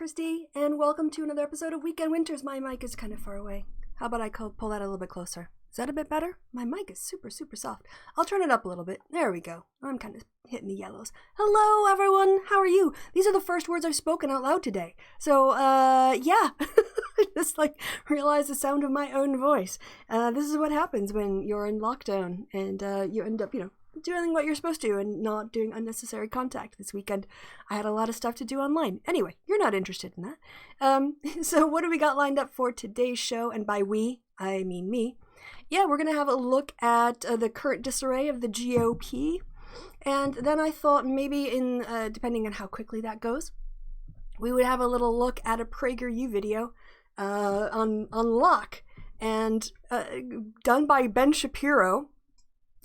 Thursday, and welcome to another episode of Weekend Winters. My mic is kind of far away. How about I pull that a little bit closer? Is that a bit better? My mic is super soft. I'll turn it up a little bit. There we go. I'm kind of hitting the yellows. Hello, everyone. How are you? These are the first words I've spoken out loud today. So, yeah. I just, realized the sound of my own voice. This is what happens when you're in lockdown and you end up, doing what you're supposed to and not doing unnecessary contact. This weekend I had a lot of stuff to do online. Anyway, you're not interested in that. So what do we got lined up for today's show? And by we, I mean me. Yeah, we're going to have a look at the current disarray of the GOP. And then I thought maybe depending on how quickly that goes, we would have a little look at a PragerU video on Locke and done by Ben Shapiro,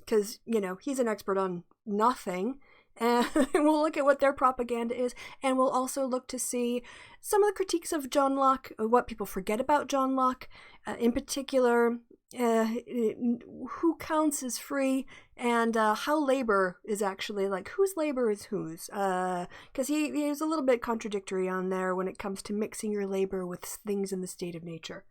because, he's an expert on nothing, and we'll look at what their propaganda is, and we'll also look to see some of the critiques of John Locke, what people forget about John Locke, in particular, who counts as free, and how labor is actually, whose labor is whose, because he is a little bit contradictory on there when it comes to mixing your labor with things in the state of nature.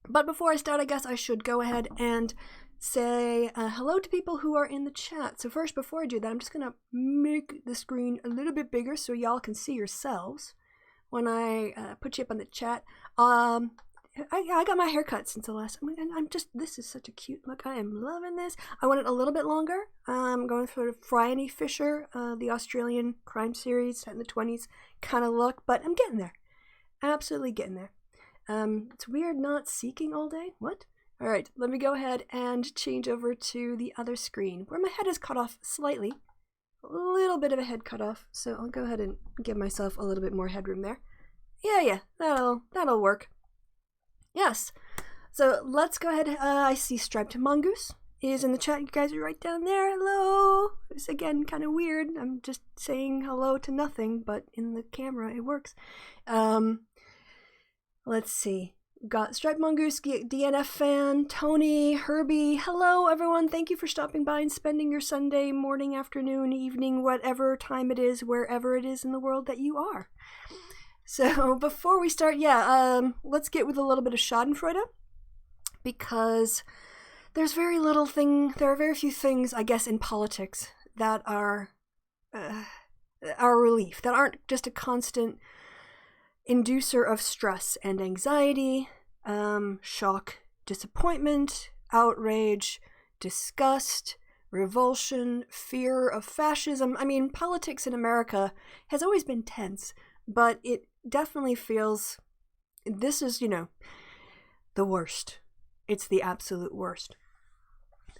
But before I start, I guess I should go ahead and say hello to people who are in the chat. So first, before I do that, I'm just going to make the screen a little bit bigger so y'all can see yourselves when I put you up on the chat. I got my hair cut since the last time. This is such a cute look. I am loving this. I want it a little bit longer. I'm going for the Friday Fisher, the Australian crime series set in the 20s kind of look, but I'm getting there. Absolutely getting there. It's weird not seeking all day. What? All right, let me go ahead and change over to the other screen where my head is cut off slightly. A little bit of a head cut off. So I'll go ahead and give myself a little bit more headroom there. Yeah, that'll work. Yes. So let's go ahead. I see Striped Mongoose is in the chat. You guys are right down there. Hello. It's again kind of weird. I'm just saying hello to nothing, but in the camera it works. Let's see. Got Striped Mongoose, DNF fan, Tony, Herbie. Hello, everyone. Thank you for stopping by and spending your Sunday morning, afternoon, evening, whatever time it is, wherever it is in the world that you are. So before we start, let's get with a little bit of Schadenfreude, because there are very few things, I guess, in politics that are a relief, that aren't just a constant inducer of stress and anxiety, shock, disappointment, outrage, disgust, revulsion, fear of fascism. I mean, politics in America has always been tense, but it definitely feels this is, the worst. It's the absolute worst.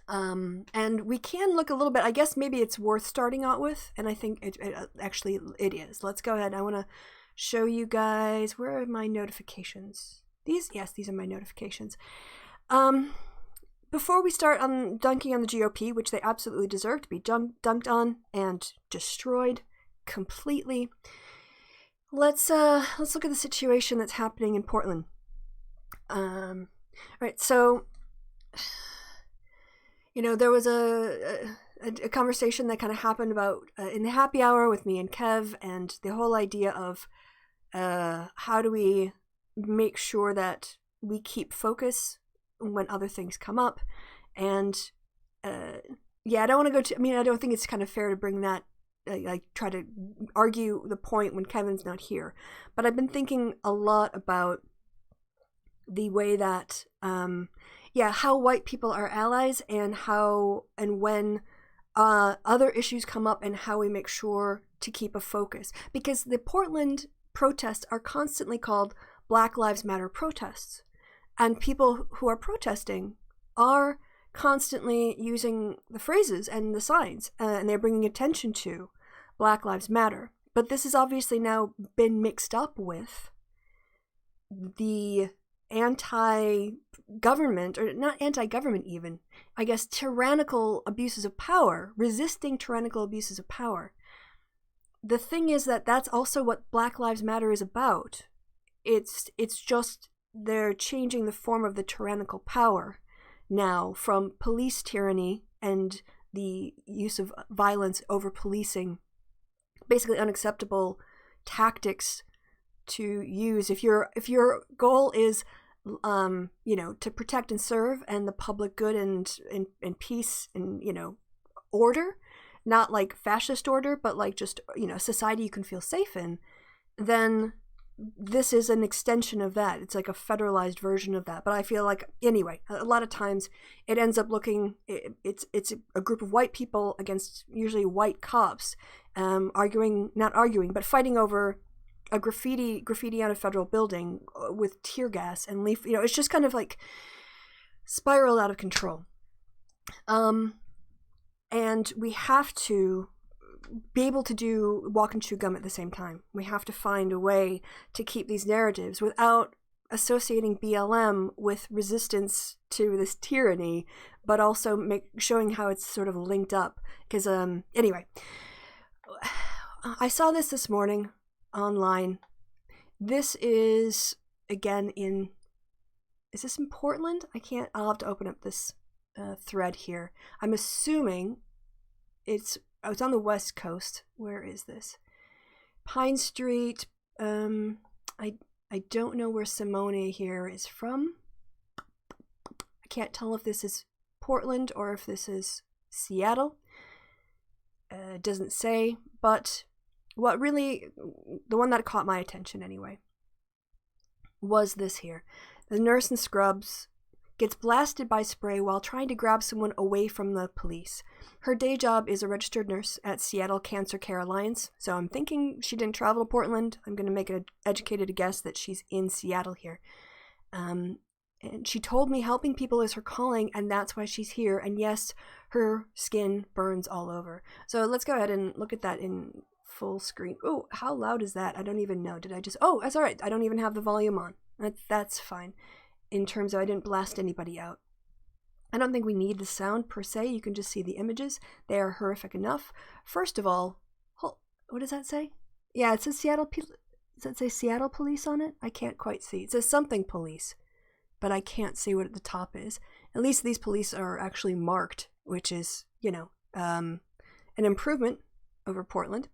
And we can look a little bit, I guess maybe it's worth starting out with, and I think it is. Let's go ahead. I want to show you guys, where are my notifications? These are my notifications. Before we start on dunking on the GOP, which they absolutely deserve to be dunked on and destroyed completely, let's look at the situation that's happening in Portland. Right, so there was a conversation that kind of happened about in the happy hour with me and Kev, and the whole idea of how do we make sure that we keep focus when other things come up. And I don't want to go I don't think it's kind of fair to bring that, try to argue the point when Kevin's not here. But I've been thinking a lot about the way that how white people are allies, and how and when other issues come up, and how we make sure to keep a focus. Because the Portland protests are constantly called Black Lives Matter protests. And people who are protesting are constantly using the phrases and the signs, and they're bringing attention to Black Lives Matter. But this has obviously now been mixed up with the anti-government, or not anti-government even, I guess tyrannical abuses of power, resisting tyrannical abuses of power. The thing is that that's also what Black Lives Matter is about. It's just they're changing the form of the tyrannical power now from police tyranny and the use of violence over policing, basically unacceptable tactics to use. If your goal is to protect and serve and the public good and peace and order, not like fascist order, but like just society you can feel safe in, then this is an extension of that. It's like a federalized version of that. But I feel like, anyway, a lot of times it ends up looking, it's a group of white people against usually white cops, not arguing, but fighting over a graffiti on a federal building with tear gas and leaf. It's just kind of like spiraled out of control. And we have to be able to walk and chew gum at the same time. We have to find a way to keep these narratives without associating BLM with resistance to this tyranny, but also showing how it's sort of linked up. Because anyway, I saw this morning online. This is again is this in Portland? I'll have to open up this thread here. I'm assuming it's on the West Coast. Where is this? Pine Street. I don't know where Simone here is from. I can't tell if this is Portland or if this is Seattle. It doesn't say, but the one that caught my attention anyway, was this here. The nurse in scrubs gets blasted by spray while trying to grab someone away from the police. Her day job is a registered nurse at Seattle Cancer Care Alliance, so I'm thinking she didn't travel to Portland. I'm going to make an educated guess that she's in Seattle here. And she told me helping people is her calling, and that's why she's here. And yes, her skin burns all over. So let's go ahead and look at that in full screen. Oh, how loud is that? I don't even know. Oh, that's all right. I don't even have the volume on. That's fine. In terms of I didn't blast anybody out. I don't think we need the sound per se. You can just see the images. They are horrific enough. First of all, what does that say? Yeah, it says Seattle. Does that say Seattle Police on it? I can't quite see. It says something police, but I can't see what at the top is. At least these police are actually marked, which is, an improvement over Portland.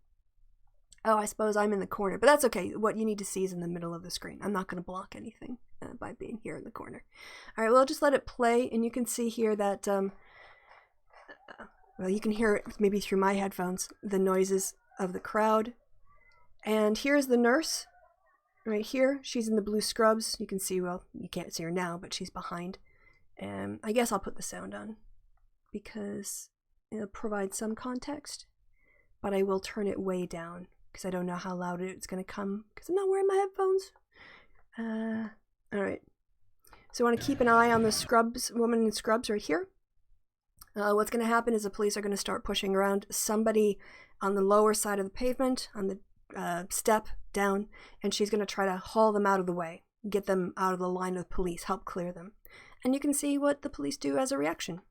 Oh, I suppose I'm in the corner, but that's okay. What you need to see is in the middle of the screen. I'm not going to block anything by being here in the corner. All right, well, I'll just let it play, and you can see here that, you can hear it maybe through my headphones, the noises of the crowd. And here's the nurse right here. She's in the blue scrubs. You can see, well, you can't see her now, but she's behind. And I guess I'll put the sound on because it'll provide some context, but I will turn it way down because I don't know how loud it's going to come because I'm not wearing my headphones. All right. So I want to keep an eye on the woman in scrubs right here. What's going to happen is the police are going to start pushing around somebody on the lower side of the pavement, on the step down, and she's going to try to haul them out of the way, get them out of the line of police, help clear them. And you can see what the police do as a reaction.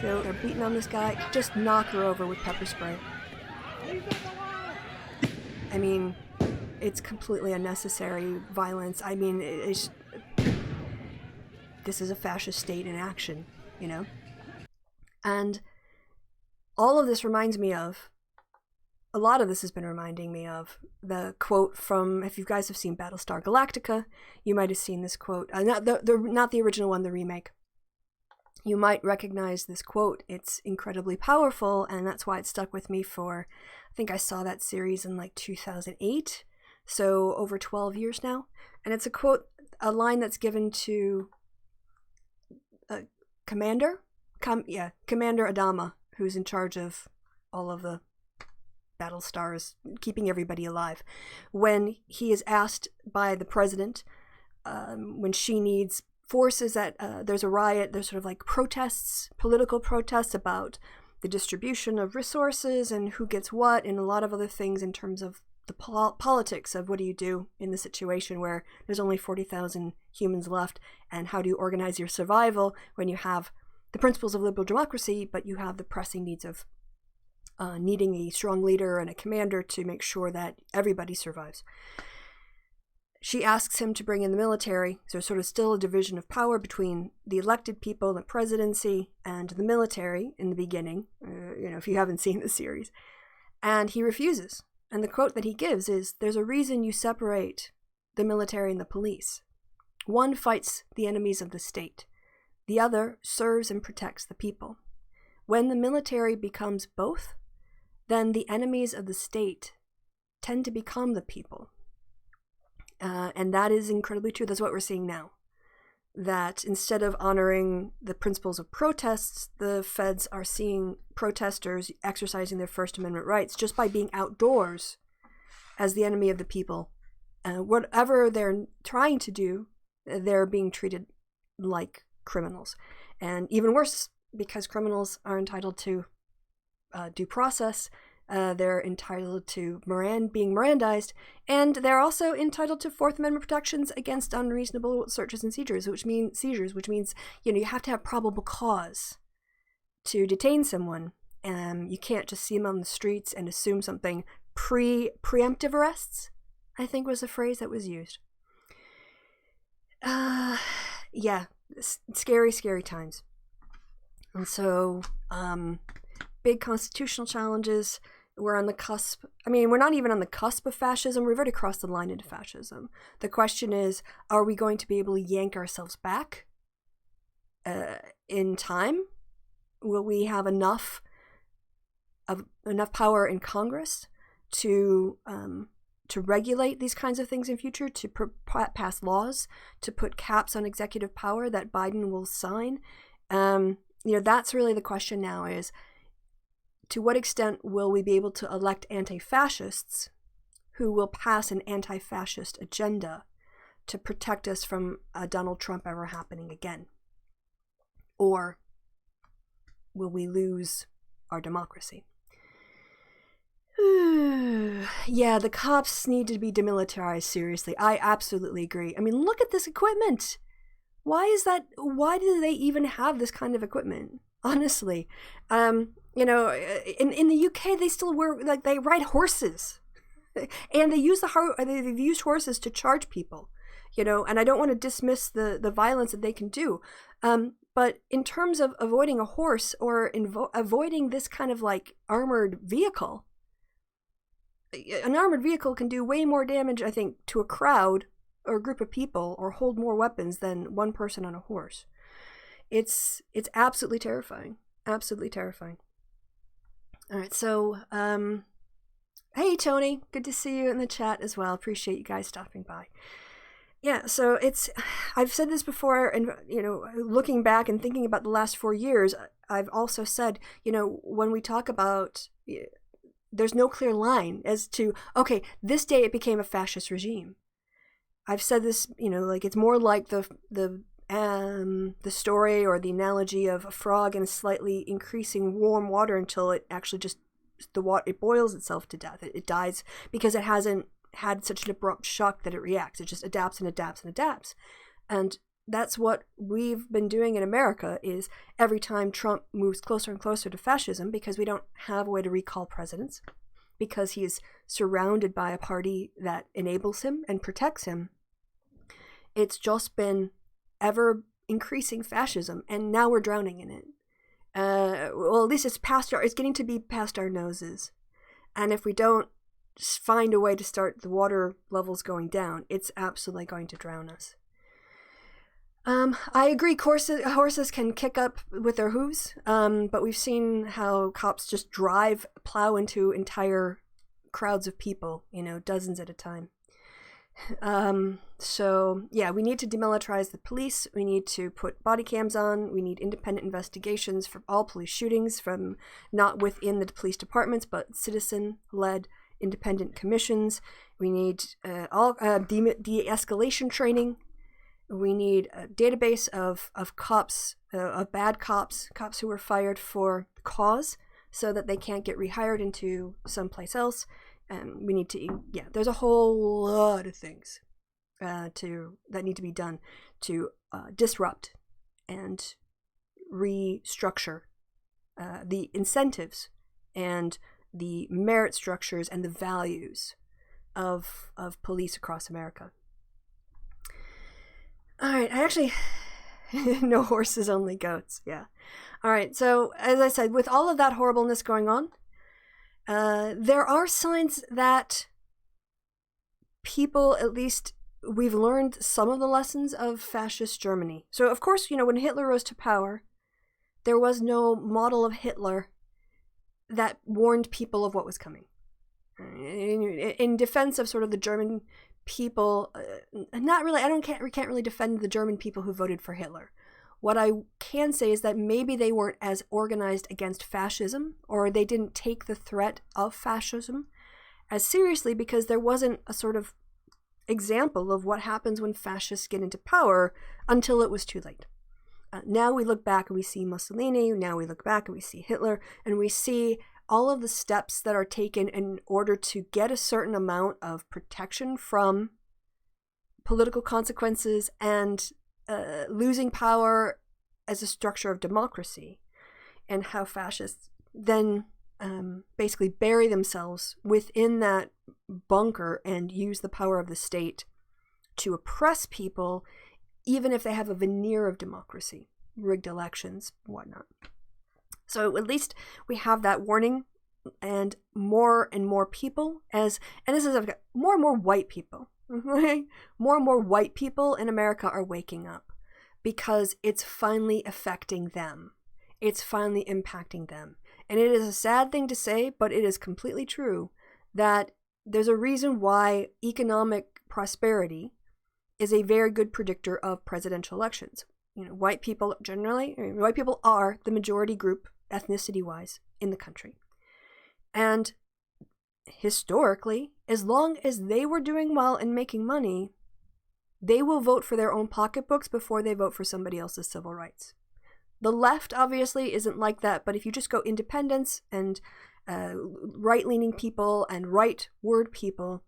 So they're beating on this guy, just knock her over with pepper spray. I mean, it's completely unnecessary violence. I mean, this is a fascist state in action, And all of this reminds me of, a lot of this has been reminding me of the quote from, if you guys have seen Battlestar Galactica, you might have seen this quote. Not the original one, the remake. You might recognize this quote. It's incredibly powerful, and that's why it stuck with me for, I think I saw that series in like 2008, so over 12 years now. And it's a line that's given to Commander Adama, who's in charge of all of the Battlestars, keeping everybody alive. When he is asked by the president, when she needs forces that there's a riot, there's sort of like protests, political protests about the distribution of resources and who gets what, and a lot of other things in terms of the politics of what do you do in the situation where there's only 40,000 humans left, and how do you organize your survival when you have the principles of liberal democracy, but you have the pressing needs of needing a strong leader and a commander to make sure that everybody survives. She asks him to bring in the military, so sort of still a division of power between the elected people, the presidency, and the military in the beginning, if you haven't seen the series. And he refuses. And the quote that he gives is, "There's a reason you separate the military and the police. One fights the enemies of the state. The other serves and protects the people. When the military becomes both, then the enemies of the state tend to become the people." And that is incredibly true. That's what we're seeing now. That instead of honoring the principles of protests, the feds are seeing protesters exercising their First Amendment rights just by being outdoors as the enemy of the people. Whatever they're trying to do, they're being treated like criminals. And even worse, because criminals are entitled to due process, they're entitled to being Mirandized, and they're also entitled to Fourth Amendment protections against unreasonable searches and seizures, which means you have to have probable cause to detain someone. You can't just see them on the streets and assume something. Preemptive arrests, I think, was the phrase that was used. Yeah, scary, scary times. And so, big constitutional challenges. We're on the cusp. I mean, we're not even on the cusp of fascism. We've already crossed the line into fascism. The question is, are we going to be able to yank ourselves back in time? Will we have enough power in Congress to regulate these kinds of things in future, to pass laws, to put caps on executive power that Biden will sign? That's really the question now, is to what extent will we be able to elect anti-fascists who will pass an anti-fascist agenda to protect us from Donald Trump ever happening again? Or will we lose our democracy? Yeah, the cops need to be demilitarized, seriously. I absolutely agree. I mean, look at this equipment. Why do they even have this kind of equipment? Honestly. In the UK, they still they ride horses. And they've used horses to charge people, and I don't want to dismiss the violence that they can do. But in terms of avoiding a horse or avoiding this kind of armored vehicle, an armored vehicle can do way more damage, I think, to a crowd or a group of people, or hold more weapons than one person on a horse. It's absolutely terrifying. Absolutely terrifying. All right, so, hey, Tony. Good to see you in the chat as well. Appreciate you guys stopping by. Yeah, so I've said this before, and, looking back and thinking about the last 4 years, I've also said, when we talk about, there's no clear line as to, okay, this day it became a fascist regime. I've said this, it's more like the story or the analogy of a frog in slightly increasing warm water until it actually it boils itself to death. It dies because it hasn't had such an abrupt shock that it reacts. It just adapts and adapts and adapts. And that's what we've been doing in America, is every time Trump moves closer and closer to fascism, because we don't have a way to recall presidents, because he is surrounded by a party that enables him and protects him, it's just been ever increasing fascism, and now we're drowning in it. Well, at least it's getting to be past our noses. And if we don't find a way to start the water levels going down, it's absolutely going to drown us. I agree, horses can kick up with their hooves, but we've seen how cops just plow into entire crowds of people, dozens at a time. So yeah, we need to demilitarize the police. We need to put body cams on. We need independent investigations for all police shootings, from not within the police departments, but citizen-led independent commissions. We need all de-escalation training. We need a database of cops, of bad cops who were fired for cause, so that they can't get rehired into someplace else. We need to, there's a whole lot of things that need to be done to disrupt and restructure the incentives and the merit structures and the values of police across America. All right, I actually no horses, only goats. Yeah. All right, so as I said, with all of that horribleness going on, There are signs that people, at least we've learned some of the lessons of fascist Germany. So, of course, when Hitler rose to power, there was no model of Hitler that warned people of what was coming. In defense of sort of the German people, not really, we can't really defend the German people who voted for Hitler. What I can say is that maybe they weren't as organized against fascism, or they didn't take the threat of fascism as seriously because there wasn't a sort of example of what happens when fascists get into power until it was too late. Now we look back and we see Mussolini, now we look back and we see Hitler, and we see all of the steps that are taken in order to get a certain amount of protection from political consequences and losing power as a structure of democracy, and how fascists then basically bury themselves within that bunker and use the power of the state to oppress people, even if they have a veneer of democracy, rigged elections, whatnot. So at least we have that warning, and more people, and this is more and more white people, more and more white people in America are waking up because it's finally affecting them. It's finally impacting them. And it is a sad thing to say, but it is completely true that there's a reason why economic prosperity is a very good predictor of presidential elections. White people are the majority group ethnicity-wise in the country. And historically, as long as they were doing well and making money, they will vote for their own pocketbooks before they vote for somebody else's civil rights. The left obviously isn't like that, but if you just go independents and right-leaning people and right-word people,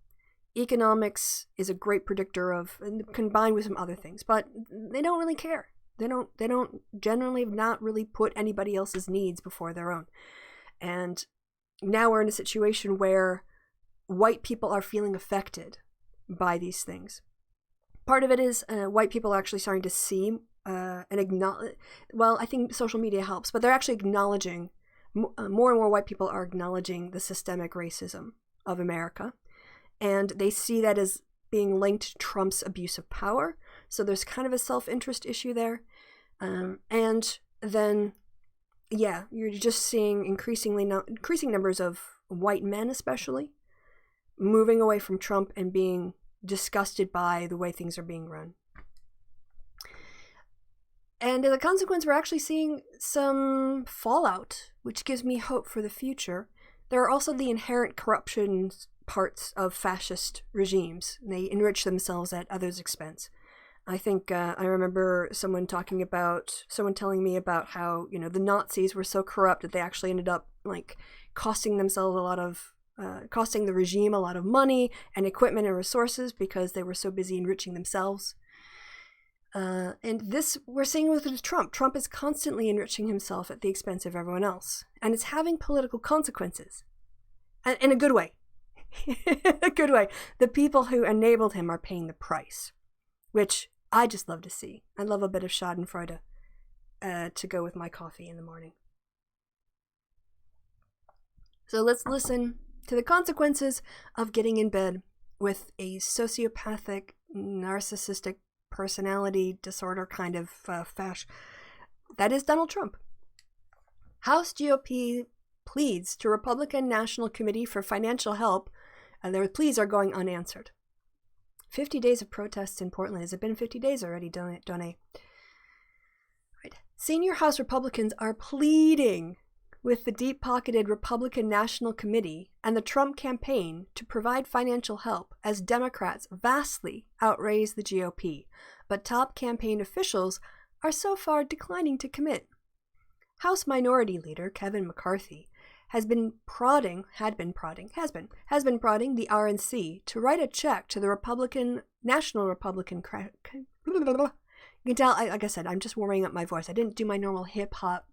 economics is a great predictor of, combined with some other things, but they don't really care. They don't generally not really put anybody else's needs before their own. And now we're in a situation where white people are feeling affected by these things. Part of it is white people are actually starting to see and acknowledge, well, I think social media helps, but they're actually acknowledging, more and more white people are acknowledging the systemic racism of America. And they see that as being linked to Trump's abuse of power. So there's kind of a self-interest issue there. And then, yeah, you're just seeing increasing numbers of white men, especially, moving away from Trump and being disgusted by the way things are being run. And as a consequence, we're actually seeing some fallout, which gives me hope for the future. There are also the inherent corruption parts of fascist regimes. They enrich themselves at others' expense. I think I remember someone telling me about how, the Nazis were so corrupt that they actually ended up costing the regime a lot of money and equipment and resources because they were so busy enriching themselves. And this we're seeing with Trump. Trump is constantly enriching himself at the expense of everyone else. And it's having political consequences. In a good way. A good way. The people who enabled him are paying the price, which I just love to see. I love a bit of schadenfreude to go with my coffee in the morning. So let's listen to the consequences of getting in bed with a sociopathic, narcissistic personality disorder kind of fash. That is Donald Trump. House GOP pleads to Republican National Committee for financial help, and their pleas are going unanswered. 50 days of protests in Portland. Has it been 50 days already, Donnie? Right. Senior House Republicans are pleading with the deep-pocketed Republican National Committee and the Trump campaign to provide financial help as Democrats vastly outraise the GOP, but top campaign officials are so far declining to commit. House Minority Leader Kevin McCarthy has been prodding the RNC to write a check to the National Republican. You can tell, like I said, I'm just warming up my voice. I didn't do my normal hip-hop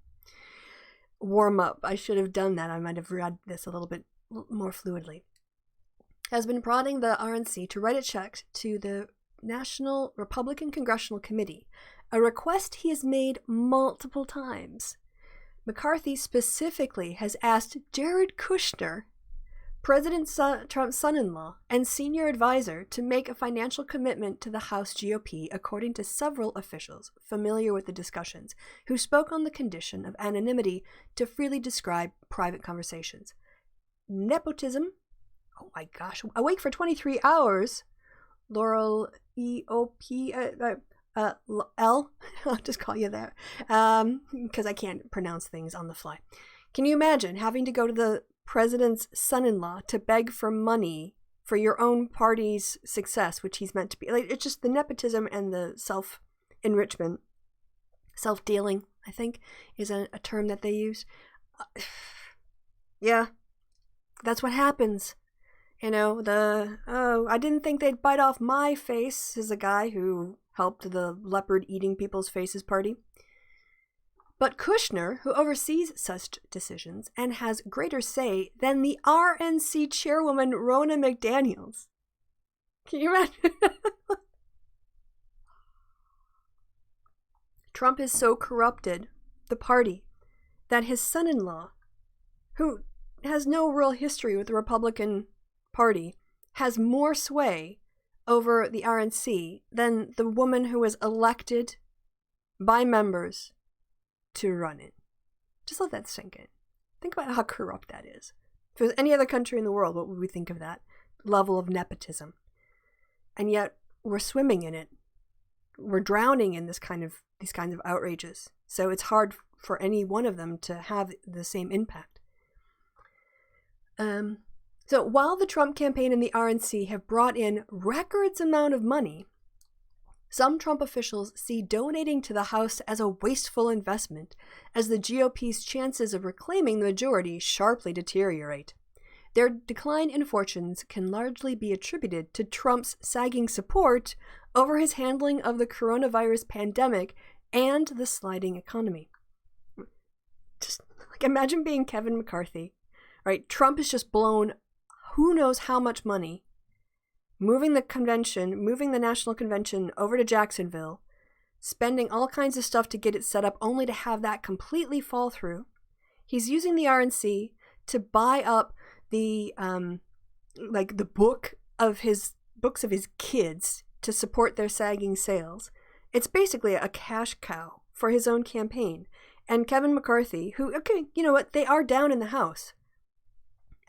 warm-up. I should have done that. I might have read this a little bit more fluidly. Has been prodding the RNC to write a check to the National Republican Congressional Committee, a request he has made multiple times. McCarthy specifically has asked Jared Kushner, Trump's son-in-law and senior advisor to make a financial commitment to the House GOP, according to several officials familiar with the discussions, who spoke on the condition of anonymity to freely describe private conversations. Nepotism, oh my gosh, awake for 23 hours, Laurel EOP, L, I'll just call you that, because I can't pronounce things on the fly. Can you imagine having to go to the president's son-in-law to beg for money for your own party's success, which he's meant to be? Like, it's just the nepotism and the self-enrichment, self-dealing, I think, is a term that they use. Yeah, that's what happens. You know, I didn't think they'd bite off my face, is a guy who helped the leopard eating people's faces party. But Kushner, who oversees such decisions and has greater say than the RNC chairwoman Ronna McDaniels. Can you imagine? Trump has so corrupted the party that his son-in-law, who has no real history with the Republican Party, has more sway over the RNC than the woman who was elected by members to run it. Just let that sink in. Think about how corrupt that is. If it was any other country in the world, what would we think of that level of nepotism? And yet we're swimming in it. We're drowning in these kinds of outrages. So it's hard for any one of them to have the same impact. So while the Trump campaign and the RNC have brought in records amount of money, some Trump officials see donating to the House as a wasteful investment, as the GOP's chances of reclaiming the majority sharply deteriorate. Their decline in fortunes can largely be attributed to Trump's sagging support over his handling of the coronavirus pandemic and the sliding economy. Just like, imagine being Kevin McCarthy, right? Trump has just blown who knows how much money moving the national convention over to Jacksonville, spending all kinds of stuff to get it set up, only to have that completely fall through. He's using the RNC to buy up the books of his kids to support their sagging sales. It's basically a cash cow for his own campaign. And Kevin McCarthy, who, okay, you know what, they are down in the House.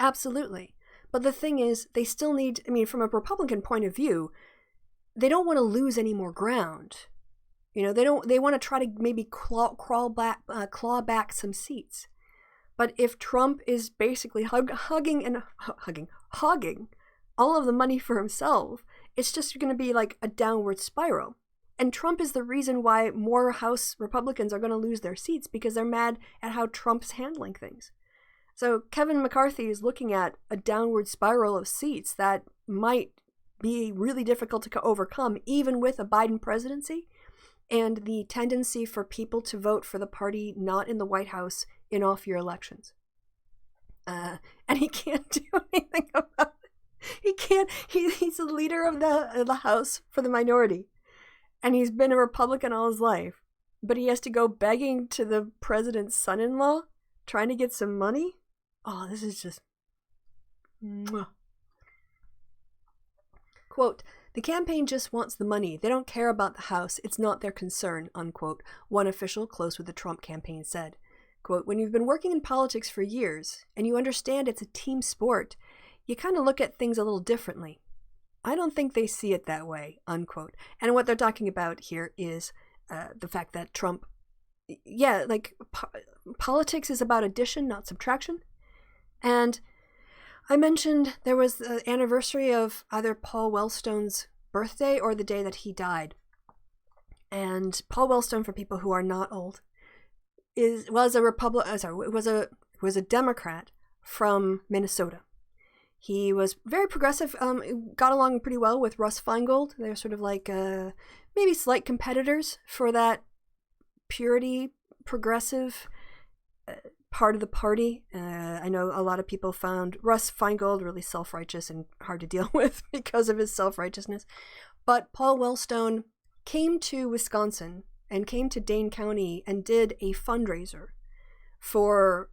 Absolutely. But the thing is, they still need, from a Republican point of view, they don't want to lose any more ground. You know, they want to try to maybe claw back some seats. But if Trump is basically hogging all of the money for himself, it's just going to be like a downward spiral. And Trump is the reason why more House Republicans are going to lose their seats, because they're mad at how Trump's handling things. So Kevin McCarthy is looking at a downward spiral of seats that might be really difficult to overcome, even with a Biden presidency, and the tendency for people to vote for the party not in the White House in off-year elections. And he can't do anything about it. He can't. He's the leader of the House for the minority, and he's been a Republican all his life. But he has to go begging to the president's son-in-law, trying to get some money. Oh, this is just... Mwah. Quote, "The campaign just wants the money. They don't care about the House. It's not their concern," unquote, one official close with the Trump campaign said. Quote, "When you've been working in politics for years and you understand it's a team sport, you kind of look at things a little differently. I don't think they see it that way," unquote. And what they're talking about here is the fact that Trump, politics is about addition, not subtraction. And I mentioned there was the anniversary of either Paul Wellstone's birthday or the day that he died. And Paul Wellstone, for people who are not old, was a Democrat from Minnesota. He was very progressive, got along pretty well with Russ Feingold. They're sort of like maybe slight competitors for that purity, progressive part of the party. I know a lot of people found Russ Feingold really self-righteous and hard to deal with because of his self-righteousness. But Paul Wellstone came to Wisconsin and came to Dane County and did a fundraiser for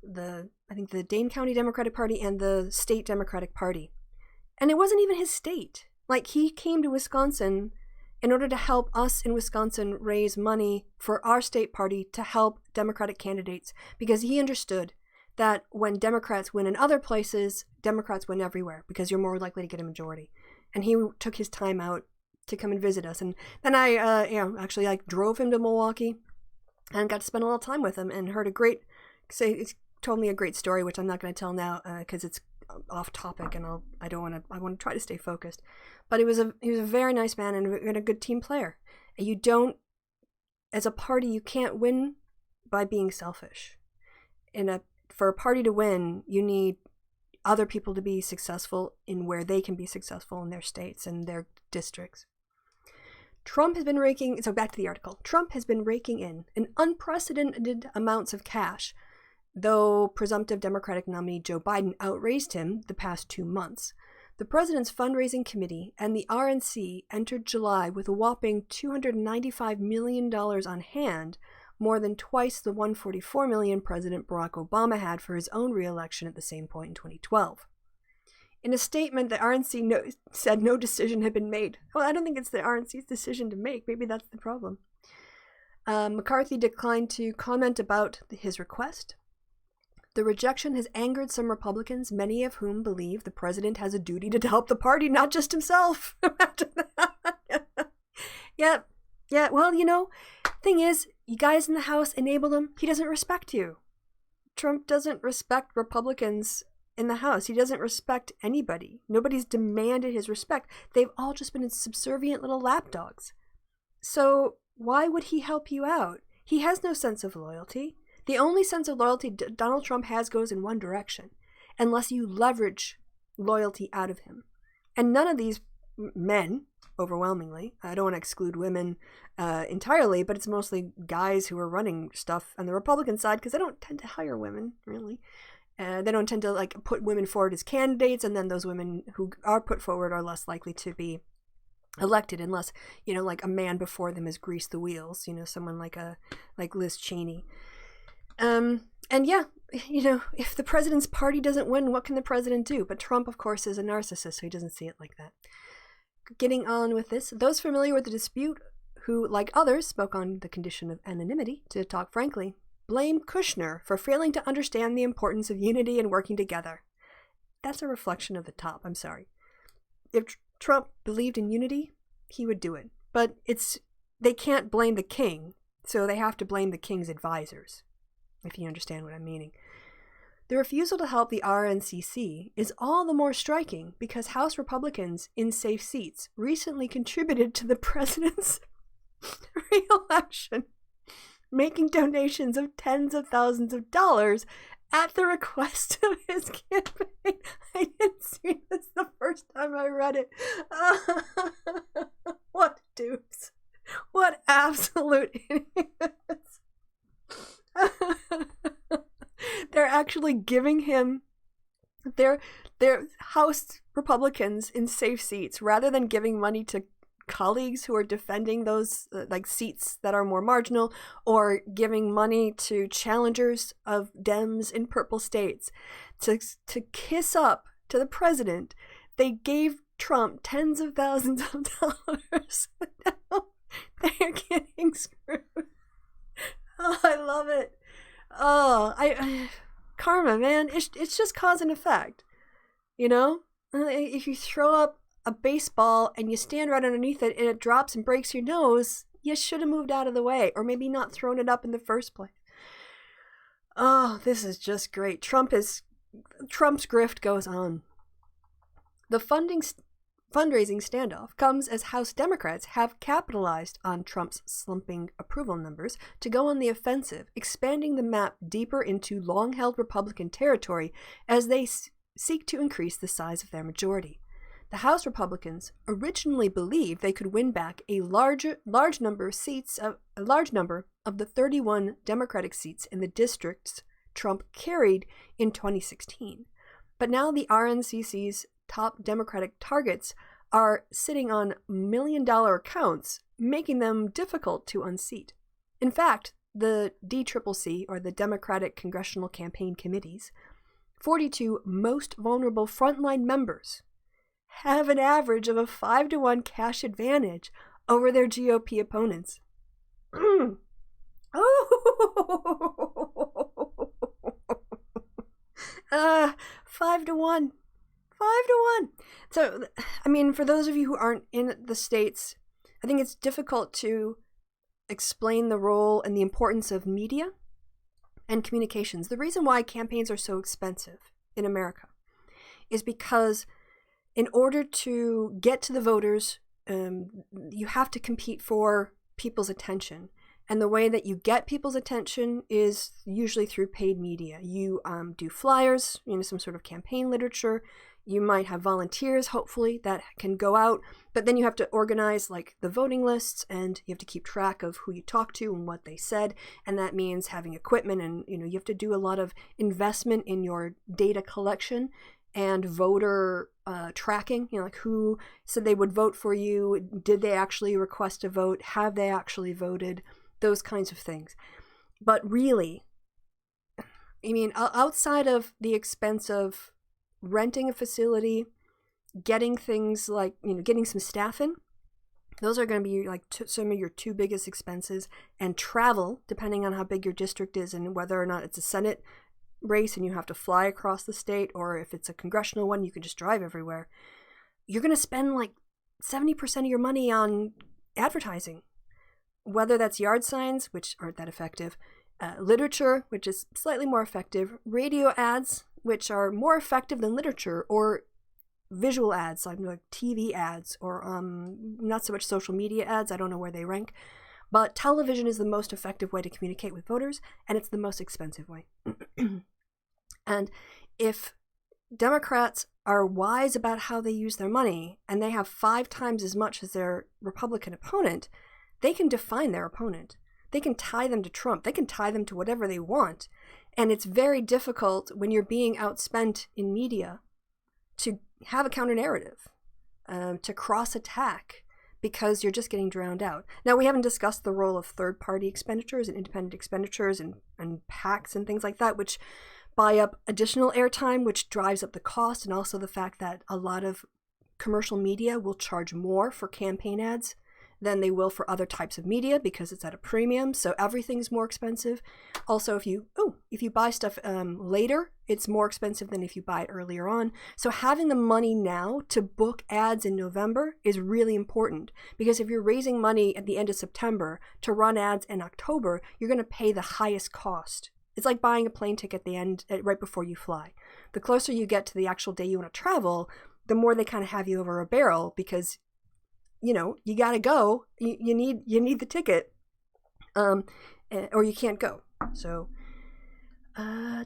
I think the Dane County Democratic Party and the state Democratic Party. And it wasn't even his state. Like, he came to Wisconsin in order to help us in Wisconsin raise money for our state party to help Democratic candidates, because he understood that when Democrats win in other places, Democrats win everywhere, because you're more likely to get a majority. And he took his time out to come and visit us. And then I actually like drove him to Milwaukee and got to spend a little time with him and heard he told me a great story, which I'm not going to tell now because it's off topic and I want to try to stay focused. But he was a very nice man and a good team player. And you don't, as a party, you can't win by being selfish. For a party to win, you need other people to be successful in where they can be successful in their states and their districts. Trump has been raking in an unprecedented amounts of cash, though presumptive Democratic nominee Joe Biden outraised him the past 2 months. The president's fundraising committee and the RNC entered July with a whopping $295 million on hand, more than twice the $144 million President Barack Obama had for his own re-election at the same point in 2012. In a statement, the RNC said no decision had been made. Well, I don't think it's the RNC's decision to make. Maybe that's the problem. McCarthy declined to comment about his request. The rejection has angered some Republicans, many of whom believe the president has a duty to help the party, not just himself. Yeah, well, thing is, you guys in the House enabled him. He doesn't respect you. Trump doesn't respect Republicans in the House. He doesn't respect anybody. Nobody's demanded his respect. They've all just been subservient little lapdogs. So why would he help you out? He has no sense of loyalty. The only sense of loyalty Donald Trump has goes in one direction, unless you leverage loyalty out of him. And none of these men, overwhelmingly, I don't want to exclude women entirely, but it's mostly guys who are running stuff on the Republican side, because they don't tend to hire women, really. They don't tend to put women forward as candidates, and then those women who are put forward are less likely to be elected unless, a man before them has greased the wheels, someone like Liz Cheney. And yeah, if the president's party doesn't win, what can the president do? But Trump, of course, is a narcissist, so he doesn't see it like that. Getting on with this, those familiar with the dispute who, like others, spoke on the condition of anonymity, to talk frankly, blame Kushner for failing to understand the importance of unity and working together. That's a reflection of the top, I'm sorry. If Trump believed in unity, he would do it. But they can't blame the king, so they have to blame the king's advisors, if you understand what I'm meaning. The refusal to help the RNCC is all the more striking because House Republicans in safe seats recently contributed to the president's re-election, making donations of tens of thousands of dollars at the request of his campaign. I didn't see this the first time I read it. What dupes. What absolute idiots. They're actually giving him their House Republicans in safe seats rather than giving money to colleagues who are defending those seats that are more marginal, or giving money to challengers of Dems in purple states to kiss up to the president. They gave Trump tens of thousands of dollars. Now they're getting screwed. Oh, I love it. Oh, karma, man. It's just cause and effect. If you throw up a baseball and you stand right underneath it and it drops and breaks your nose, you should have moved out of the way, or maybe not thrown it up in the first place. Oh, this is just great. Trump's grift goes on. The fundraising standoff comes as House Democrats have capitalized on Trump's slumping approval numbers to go on the offensive, expanding the map deeper into long-held Republican territory as they seek to increase the size of their majority. The House Republicans originally believed they could win back a large number of the 31 Democratic seats in the districts Trump carried in 2016. But now the RNCC's top Democratic targets are sitting on million-dollar accounts, making them difficult to unseat. In fact, the DCCC, or the Democratic Congressional Campaign Committees, 42 most vulnerable frontline members have an average of a 5-to-1 cash advantage over their GOP opponents. Oh. 5-to-1. 5-to-1. So, I mean, for those of you who aren't in the States, I think it's difficult to explain the role and the importance of media and communications. The reason why campaigns are so expensive in America is because in order to get to the voters, you have to compete for people's attention. And the way that you get people's attention is usually through paid media. You do flyers, some sort of campaign literature. You might have volunteers, hopefully, that can go out. But then you have to organize like the voting lists, and you have to keep track of who you talked to and what they said. And that means having equipment, and you have to do a lot of investment in your data collection and voter tracking, like who said they would vote for you, did they actually request a vote, have they actually voted, those kinds of things. But really, I mean, outside of the expense of renting a facility, getting things like, getting some staff in, those are going to be like some of your two biggest expenses, and travel, depending on how big your district is and whether or not it's a Senate race and you have to fly across the state, or if it's a congressional one, you can just drive everywhere. You're going to spend like 70% of your money on advertising, whether that's yard signs, which aren't that effective, literature, which is slightly more effective, radio ads, which are more effective than literature, or visual ads, like TV ads, or not so much social media ads. I don't know where they rank. But television is the most effective way to communicate with voters, and it's the most expensive way. And if Democrats are wise about how they use their money, and they have 5 times as much as their Republican opponent, they can define their opponent. They can tie them to Trump. They can tie them to whatever they want. And it's very difficult when you're being outspent in media to have a counter-narrative, to cross-attack, because you're just getting drowned out. Now, we haven't discussed the role of third-party expenditures and independent expenditures and PACs and things like that, which buy up additional airtime, which drives up the cost, and also the fact that a lot of commercial media will charge more for campaign ads than they will for other types of media because it's at a premium, so everything's more expensive. Also, if you buy stuff later, it's more expensive than if you buy it earlier on. So having the money now to book ads in November is really important, because if you're raising money at the end of September to run ads in October, you're going to pay the highest cost. It's like buying a plane ticket right before you fly. The closer you get to the actual day you want to travel, the more they kind of have you over a barrel, because you gotta go. You need the ticket, or you can't go. So, all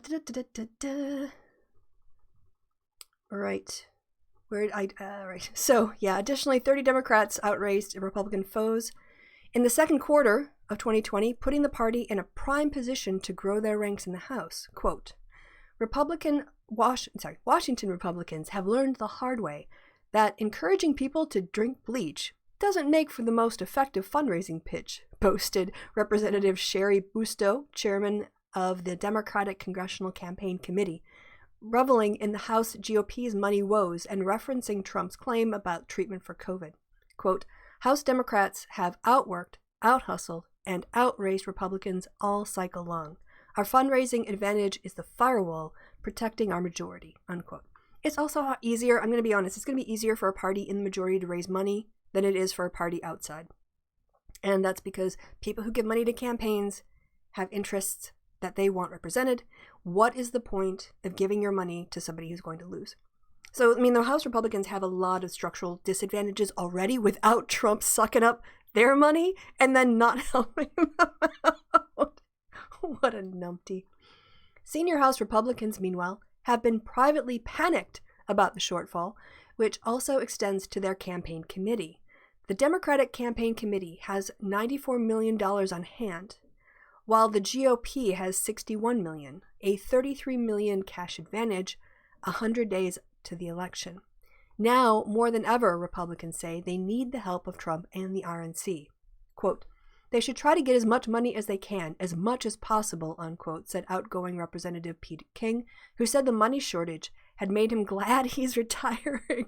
right, right. So yeah, additionally, 30 Democrats outraised Republican foes in the second quarter of 2020, putting the party in a prime position to grow their ranks in the House. Quote: Washington Republicans have learned the hard way that encouraging people to drink bleach doesn't make for the most effective fundraising pitch, boasted Representative Sherry Busto, chairman of the Democratic Congressional Campaign Committee, reveling in the House GOP's money woes and referencing Trump's claim about treatment for COVID. Quote, House Democrats have outworked, out-hustled, and outraised Republicans all cycle long. Our fundraising advantage is the firewall protecting our majority, unquote. It's also easier, I'm going to be honest, it's going to be easier for a party in the majority to raise money than it is for a party outside. And that's because people who give money to campaigns have interests that they want represented. What is the point of giving your money to somebody who's going to lose? So, I mean, the House Republicans have a lot of structural disadvantages already without Trump sucking up their money and then not helping them out. What a numpty. Senior House Republicans, meanwhile, have been privately panicked about the shortfall, which also extends to their campaign committee. The Democratic Campaign Committee has $94 million on hand, while the GOP has $61 million, a $33 million cash advantage 100 days to the election. Now, more than ever, Republicans say they need the help of Trump and the RNC. Quote, They should try to get as much money as they can, as much as possible, unquote, said outgoing Representative Pete King, who said the money shortage had made him glad he's retiring.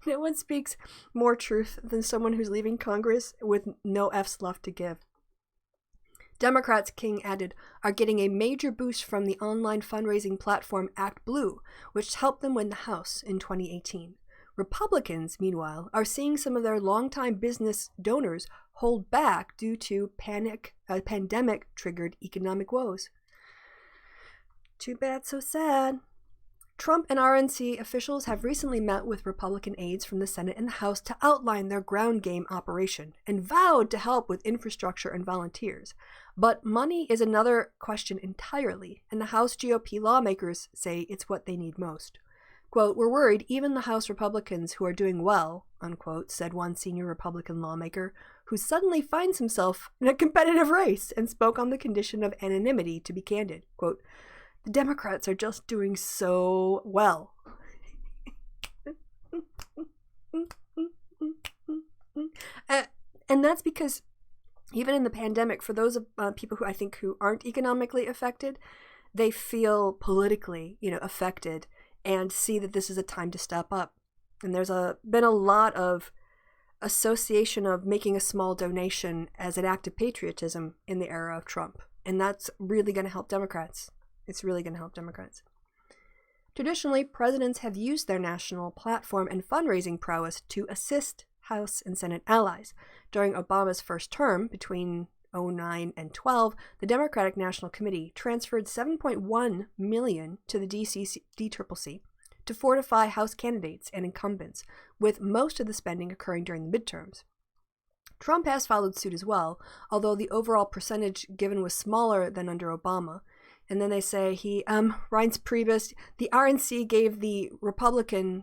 No one speaks more truth than someone who's leaving Congress with no F's left to give. Democrats, King added, are getting a major boost from the online fundraising platform ActBlue, which helped them win the House in 2018. Republicans, meanwhile, are seeing some of their longtime business donors hold back due to pandemic-triggered economic woes. Too bad, so sad. Trump and RNC officials have recently met with Republican aides from the Senate and the House to outline their ground game operation and vowed to help with infrastructure and volunteers. But money is another question entirely, and the House GOP lawmakers say it's what they need most. Quote, we're worried even the House Republicans who are doing well, unquote, said one senior Republican lawmaker who suddenly finds himself in a competitive race and spoke on the condition of anonymity, to be candid. Quote, the Democrats are just doing so well. And that's because even in the pandemic, for those people who I think who aren't economically affected, they feel politically, affected and see that this is a time to step up. And there's been a lot of association of making a small donation as an act of patriotism in the era of Trump. And that's really going to help Democrats. It's really going to help Democrats. Traditionally, presidents have used their national platform and fundraising prowess to assist House and Senate allies. During Obama's first term, between 2009 and 2012, the Democratic National Committee transferred $7.1 million to the DCCC to fortify House candidates and incumbents, with most of the spending occurring during the midterms. Trump has followed suit as well, although the overall percentage given was smaller than under Obama. And then they say Reince Priebus, the RNC gave the Republican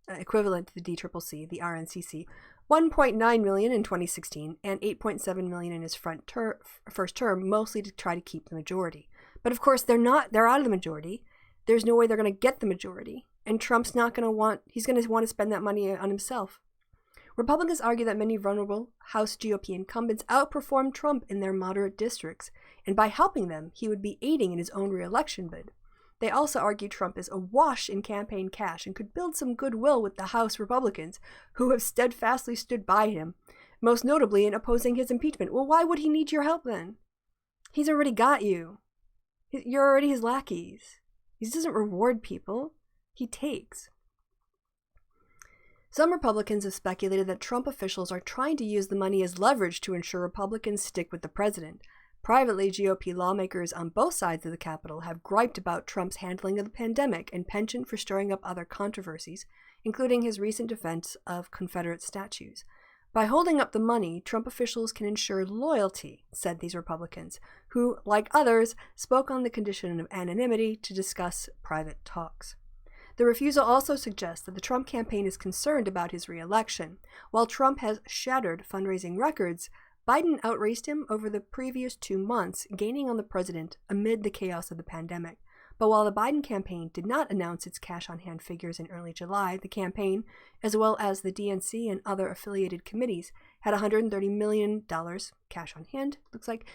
equivalent to the DCCC, the RNCC, $1.9 million in 2016 and $8.7 million in his first term, mostly to try to keep the majority. But of course, they're out of the majority. There's no way they're going to get the majority. And Trump's he's going to want to spend that money on himself. Republicans argue that many vulnerable House GOP incumbents outperformed Trump in their moderate districts, and by helping them, he would be aiding in his own re-election bid. They also argue Trump is awash in campaign cash and could build some goodwill with the House Republicans, who have steadfastly stood by him, most notably in opposing his impeachment. Well, why would he need your help then? He's already got you. You're already his lackeys. He doesn't reward people. He takes. Some Republicans have speculated that Trump officials are trying to use the money as leverage to ensure Republicans stick with the president. Privately, GOP lawmakers on both sides of the Capitol have griped about Trump's handling of the pandemic and penchant for stirring up other controversies, including his recent defense of Confederate statues. By holding up the money, Trump officials can ensure loyalty, said these Republicans, who, like others, spoke on the condition of anonymity to discuss private talks. The refusal also suggests that the Trump campaign is concerned about his re-election. While Trump has shattered fundraising records, Biden outraced him over the previous 2 months, gaining on the president amid the chaos of the pandemic. But while the Biden campaign did not announce its cash-on-hand figures in early July, the campaign, as well as the DNC and other affiliated committees, had $130 million cash on hand, looks like,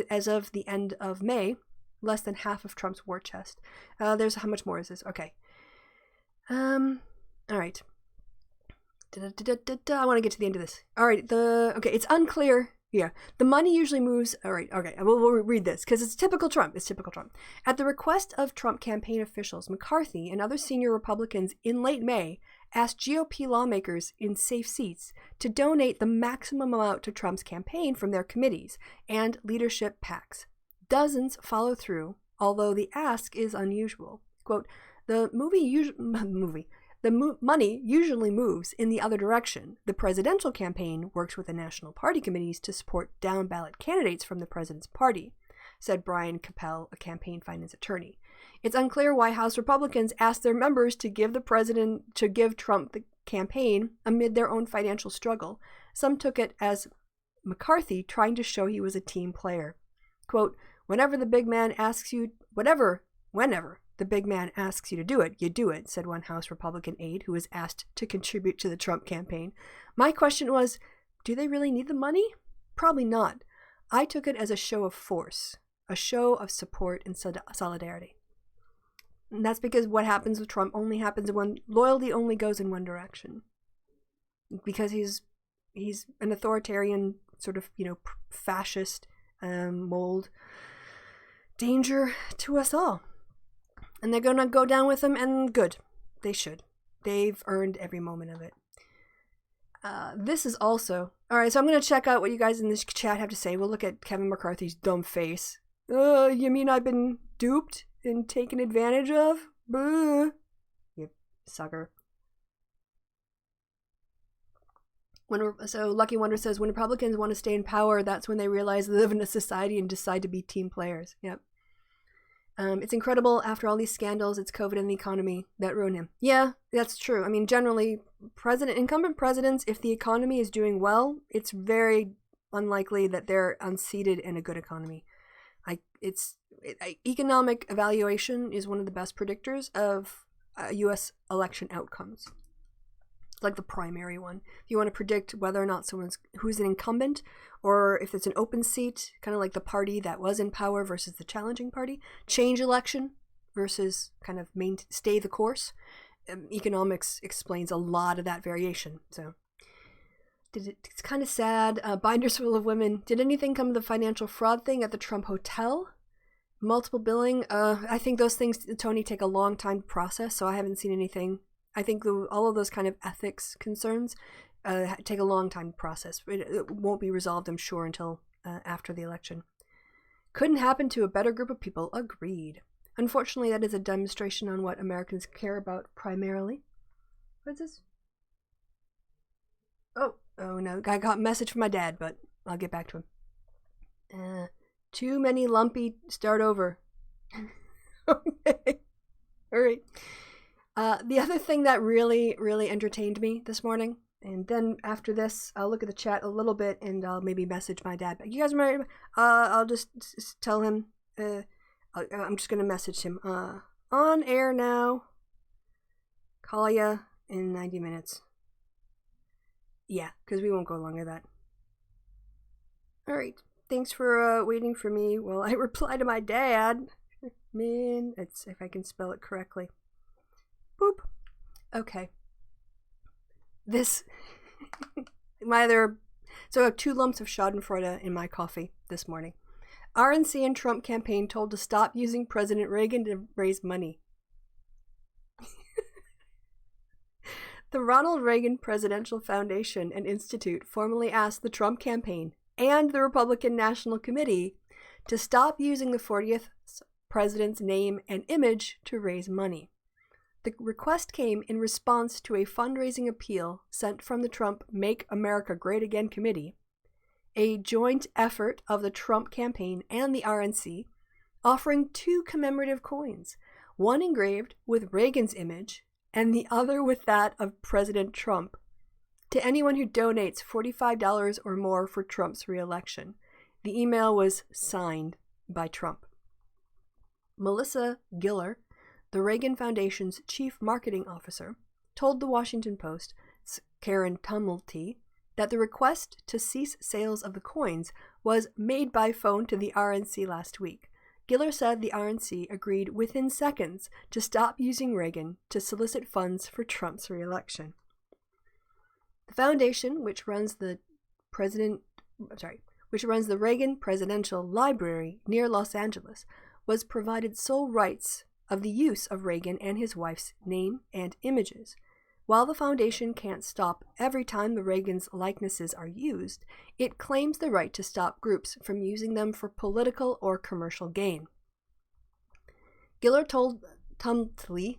as of the end of May, less than half of Trump's war chest. There's how much more is this? Okay. All right. I want to get to the end of this. All right. It's unclear. Yeah. The money usually moves. All right. Okay. We'll read this because it's typical Trump. At the request of Trump campaign officials, McCarthy and other senior Republicans in late May asked GOP lawmakers in safe seats to donate the maximum amount to Trump's campaign from their committees and leadership PACs. Dozens follow through, although the ask is unusual. Quote, The money usually moves in the other direction. The presidential campaign works with the national party committees to support down-ballot candidates from the president's party, said Brian Capel, a campaign finance attorney. It's unclear why House Republicans asked their members to give Trump the campaign amid their own financial struggle. Some took it as McCarthy trying to show he was a team player. Quote, whenever the big man asks you the big man asks you to do it, you do it, said one House Republican aide who was asked to contribute to the Trump campaign. My question was, do they really need the money? Probably not. I took it as a show of force, a show of support and solidarity. And that's because what happens with Trump only happens when loyalty only goes in one direction. Because he's an authoritarian sort of, fascist mold. Danger to us all. And they're going to go down with him, and good. They should. They've earned every moment of it. This is also... Alright, so I'm going to check out what you guys in this chat have to say. We'll look at Kevin McCarthy's dumb face. You mean I've been duped and taken advantage of? Boo. You sucker. So Lucky Wonder says, when Republicans want to stay in power, that's when they realize they live in a society and decide to be team players. Yep. It's incredible, after all these scandals, it's COVID and the economy that ruin him. Yeah, that's true. I mean, generally, incumbent presidents, if the economy is doing well, it's very unlikely that they're unseated in a good economy. Economic evaluation is one of the best predictors of U.S. election outcomes. Like the primary one. If you want to predict whether or not who's an incumbent, or if it's an open seat, kind of like the party that was in power versus the challenging party, change election versus kind of stay the course. Economics explains a lot of that variation. So it's kind of sad. Binders full of women. Did anything come of the financial fraud thing at the Trump Hotel? Multiple billing. I think those things, Tony, take a long time to process, so I haven't seen anything. I think all of those kind of ethics concerns take a long time to process. It won't be resolved, I'm sure, until after the election. Couldn't happen to a better group of people. Agreed. Unfortunately, that is a demonstration on what Americans care about primarily. What's this? Oh no. I got a message from my dad, but I'll get back to him. Too many lumpy start over. Okay. All right. The other thing that really, really entertained me this morning, and then after this, I'll look at the chat a little bit and I'll maybe message my dad. But you guys remember? I'll just tell him. I'm just going to message him. On air now. Call ya in 90 minutes. Yeah, because we won't go longer than that. Alright. Thanks for waiting for me while I reply to my dad. Man, it's if I can spell it correctly. Boop. Okay. This... So I have 2 lumps of schadenfreude in my coffee this morning. RNC and Trump campaign told to stop using President Reagan to raise money. The Ronald Reagan Presidential Foundation and Institute formally asked the Trump campaign and the Republican National Committee to stop using the 40th president's name and image to raise money. The request came in response to a fundraising appeal sent from the Trump Make America Great Again Committee, a joint effort of the Trump campaign and the RNC, offering 2 commemorative coins, one engraved with Reagan's image and the other with that of President Trump, to anyone who donates $45 or more for Trump's re-election. The email was signed by Trump. Melissa Giller, the Reagan Foundation's chief marketing officer, told the Washington Post's Karen Tumulty that the request to cease sales of the coins was made by phone to the RNC last week. Giller said the RNC agreed within seconds to stop using Reagan to solicit funds for Trump's re-election. The foundation, which runs the Reagan Presidential Library near Los Angeles, was provided sole rights of the use of Reagan and his wife's name and images. While the foundation can't stop every time the Reagan's likenesses are used, it claims the right to stop groups from using them for political or commercial gain. Giller told Tumulty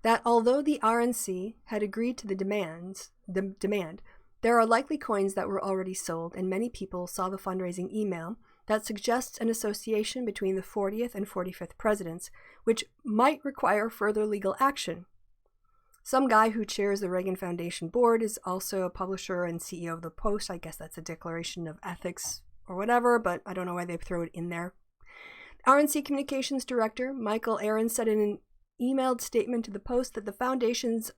that although the RNC had agreed to the demand, there are likely coins that were already sold, and many people saw the fundraising email that suggests an association between the 40th and 45th presidents, which might require further legal action. Some guy who chairs the Reagan Foundation board is also a publisher and CEO of the Post. I guess that's a declaration of ethics or whatever, but I don't know why they throw it in there. RNC Communications Director Michael Aaron said in an emailed statement to the Post that the foundation's,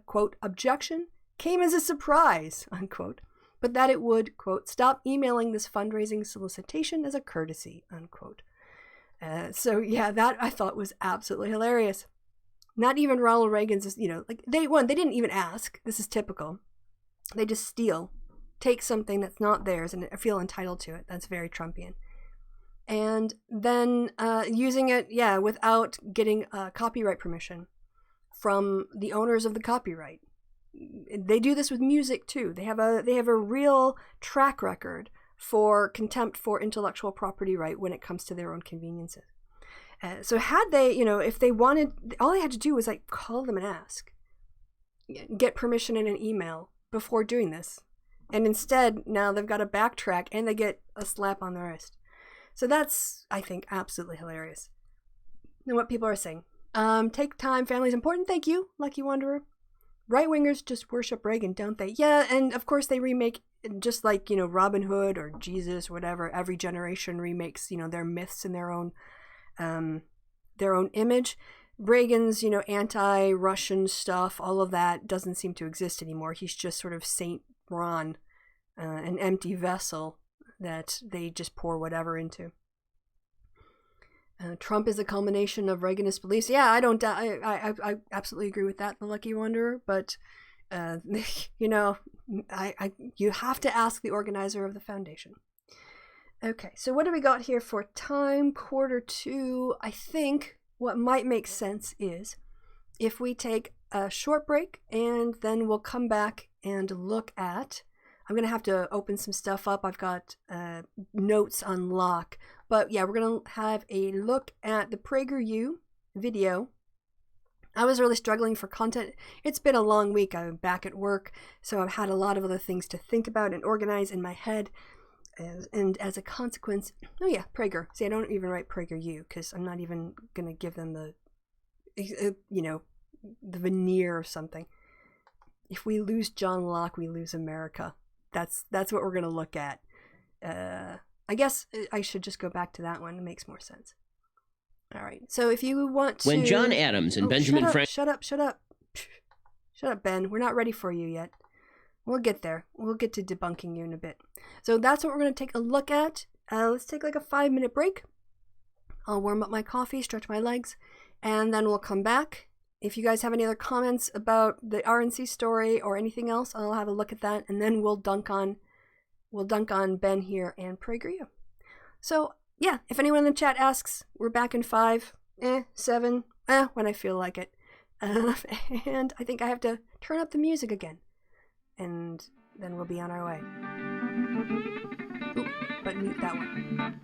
quote, objection came as a surprise, unquote, but that it would, quote, stop emailing this fundraising solicitation as a courtesy, unquote. So yeah, that I thought was absolutely hilarious. Not even Ronald Reagan's, like they didn't even ask. This is typical. They just steal, take something that's not theirs and feel entitled to it. That's very Trumpian. And then using it, without getting copyright permission from the owners of the copyright. They do this with music too. They have a real track record for contempt for intellectual property right when it comes to their own conveniences. So had they, if they wanted, all they had to do was like call them and ask, get permission in an email before doing this. And instead, now they've got to backtrack and they get a slap on the wrist. So that's, I think, absolutely hilarious. And what people are saying. Take time, family's important. Thank you, Lucky Wanderer. Right-wingers just worship Reagan, don't they? Yeah, and of course they remake, just like, Robin Hood or Jesus, whatever. Every generation remakes, their myths in their own image. Reagan's, anti-Russian stuff, all of that doesn't seem to exist anymore. He's just sort of Saint Ron, an empty vessel that they just pour whatever into. Trump is a culmination of Reaganist beliefs. Yeah, I absolutely agree with that, the Lucky Wanderer. But, you have to ask the organizer of the foundation. Okay, so what do we got here for time? 1:45. I think what might make sense is if we take a short break and then we'll come back and look at, I'm going to have to open some stuff up. I've got notes on Locke. But yeah, we're going to have a look at the PragerU video. I was really struggling for content. It's been a long week. I'm back at work, so I've had a lot of other things to think about and organize in my head. And as a consequence, Prager. See, I don't even write PragerU because I'm not even going to give them the, the veneer or something. If we lose John Locke, we lose America. That's what we're going to look at. I guess I should just go back to that one. It makes more sense. All right. So if you want to... When John Adams and Benjamin Franklin... Shut up, Ben. We're not ready for you yet. We'll get there. We'll get to debunking you in a bit. So that's what we're going to take a look at. Let's take like a 5-minute break. I'll warm up my coffee, stretch my legs, and then we'll come back. If you guys have any other comments about the RNC story or anything else, I'll have a look at that, and then we'll dunk on Ben here and PragerU. So, yeah, if anyone in the chat asks, we're back in 5, 7, when I feel like it. And I think I have to turn up the music again. And then we'll be on our way. Ooh, but mute that one.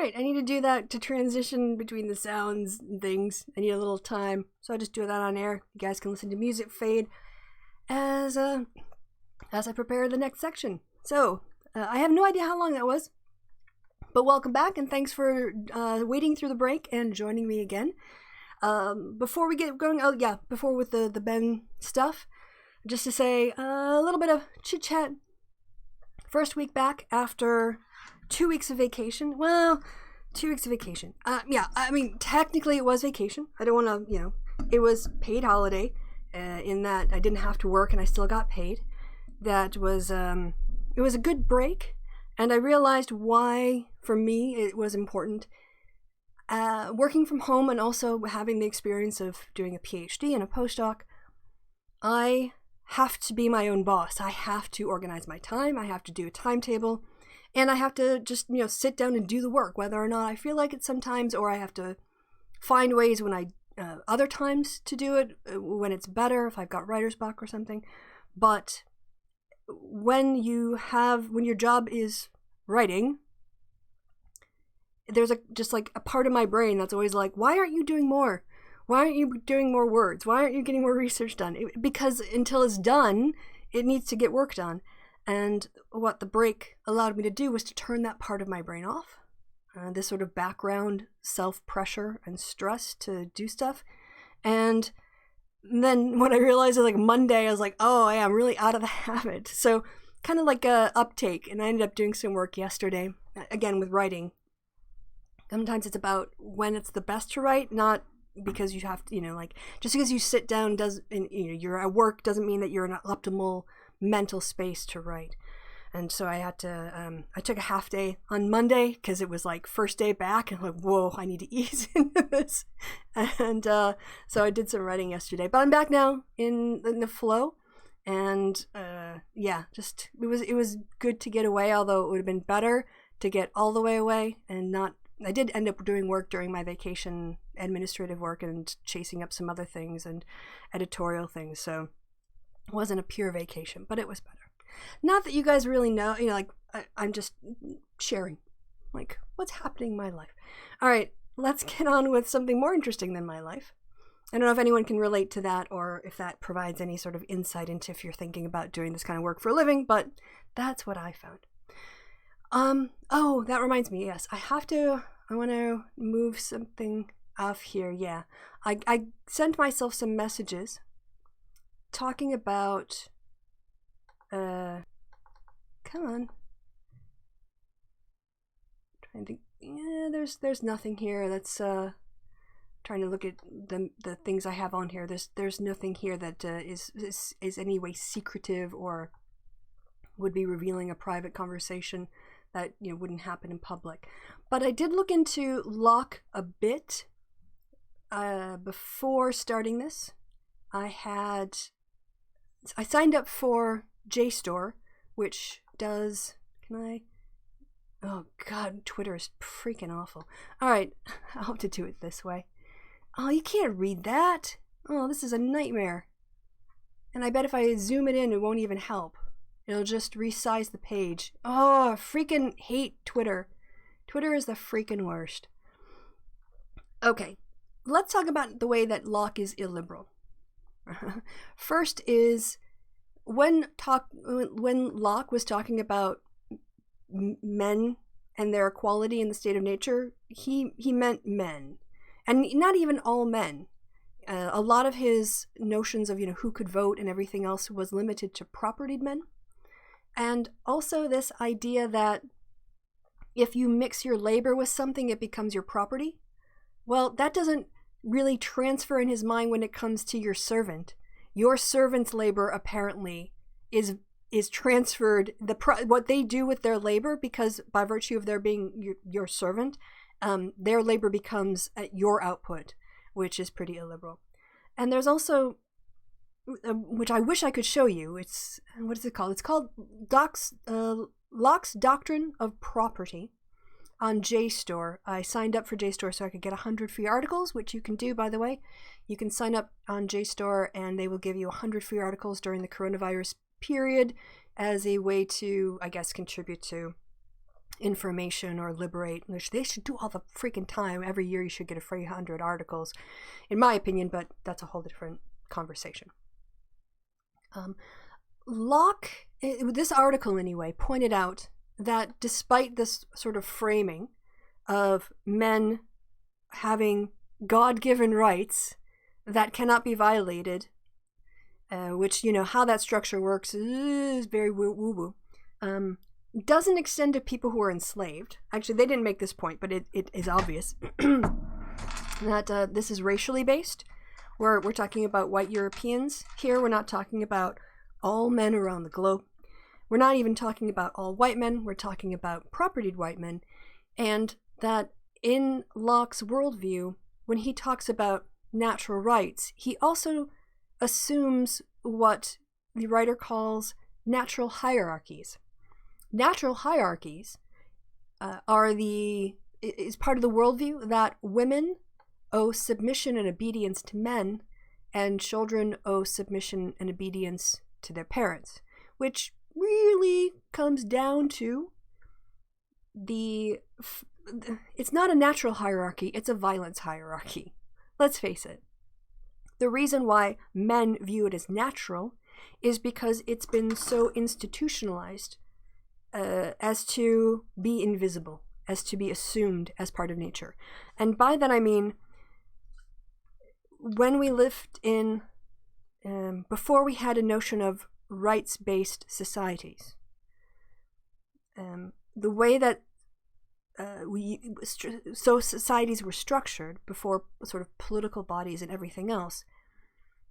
right, I need to do that to transition between the sounds and things. I need a little time, so I'll just do that on air. You guys can listen to music fade as I prepare the next section. So, I have no idea how long that was, but welcome back, and thanks for waiting through the break and joining me again. Before we get going, before with the Ben stuff, just to say a little bit of chit-chat. First week back after 2 weeks of vacation. Well, 2 weeks of vacation. I mean, technically it was vacation. I don't want to, it was paid holiday in that I didn't have to work and I still got paid. That was, it was a good break, and I realized why, for me, it was important. Working from home and also having the experience of doing a PhD and a postdoc, I have to be my own boss. I have to organize my time. I have to do a timetable. And I have to just, sit down and do the work, whether or not I feel like it sometimes, or I have to find ways when other times to do it, when it's better, if I've got writer's block or something. But when your job is writing, there's just like a part of my brain that's always like, why aren't you doing more? Why aren't you doing more words? Why aren't you getting more research done? Because until it's done, it needs to get work done. And what the break allowed me to do was to turn that part of my brain off, this sort of background self-pressure and stress to do stuff. And then when I realized it, like Monday, I was like, oh, yeah, I'm really out of the habit. So kind of like a uptake. And I ended up doing some work yesterday, again, with writing. Sometimes it's about when it's the best to write, not because you have to, just because you sit down you're at work doesn't mean that you're in an optimal mental space to write. And so I had to, I took a half day on Monday because it was like first day back, and I'm like, whoa, I need to ease into this. And so I did some writing yesterday, but I'm back now in the flow. And just it was good to get away, although it would have been better to get all the way away and not. I did end up doing work during my vacation, administrative work, and chasing up some other things and editorial things. So it wasn't a pure vacation, but it was better. Not that you guys really know, I'm just sharing, what's happening in my life. All right, let's get on with something more interesting than my life. I don't know if anyone can relate to that, or if that provides any sort of insight into if you're thinking about doing this kind of work for a living, but that's what I found. That reminds me, yes, I want to move something off here. Yeah, I sent myself some messages talking about, come on, trying to think, yeah, there's nothing here that's, trying to look at the things I have on here. There's nothing here that is any way secretive or would be revealing a private conversation that wouldn't happen in public. But I did look into Locke a bit before starting this. I signed up for JSTOR, which does, oh god, Twitter is freaking awful. Alright, I'll have to do it this way. Oh, you can't read that. Oh, this is a nightmare. And I bet if I zoom it in, it won't even help. It'll just resize the page. Oh, I freaking hate Twitter. Twitter is the freaking worst. Okay, let's talk about the way that Locke is illiberal. First is when Locke was talking about men and their equality in the state of nature, he meant men, and not even all men. A lot of his notions of who could vote and everything else was limited to propertied men. And also this idea that if you mix your labor with something, it becomes your property. Well, that doesn't really transfer in his mind when it comes to your servant. Your servant's labor apparently is transferred, what they do with their labor, because by virtue of their being your servant, their labor becomes your output, which is pretty illiberal. And there's also, which I wish I could show you. What is it called? It's called Locke's Doctrine of Property on JSTOR. I signed up for JSTOR so I could get 100 free articles, which you can do, by the way. You can sign up on JSTOR and they will give you 100 free articles during the coronavirus period as a way to, I guess, contribute to information or liberate. They should do all the freaking time. Every year you should get a free 100 articles, in my opinion, but that's a whole different conversation. Locke, this article anyway, pointed out that despite this sort of framing of men having God-given rights that cannot be violated, which, how that structure works is very woo-woo, doesn't extend to people who are enslaved. Actually, they didn't make this point, but it is obvious that this is racially based. We're talking about white Europeans here. We're not talking about all men around the globe. We're not even talking about all white men. We're talking about propertied white men. And that in Locke's worldview, when he talks about natural rights, he also assumes what the writer calls natural hierarchies. Natural hierarchies is part of the worldview that women owe submission and obedience to men, and children owe submission and obedience to their parents, which really comes down to it's not a natural hierarchy, it's a violence hierarchy. Let's face it. The reason why men view it as natural is because it's been so institutionalized as to be invisible, as to be assumed as part of nature. And by that I mean, when we lived in, before we had a notion of rights-based societies, the way that societies were structured before sort of political bodies and everything else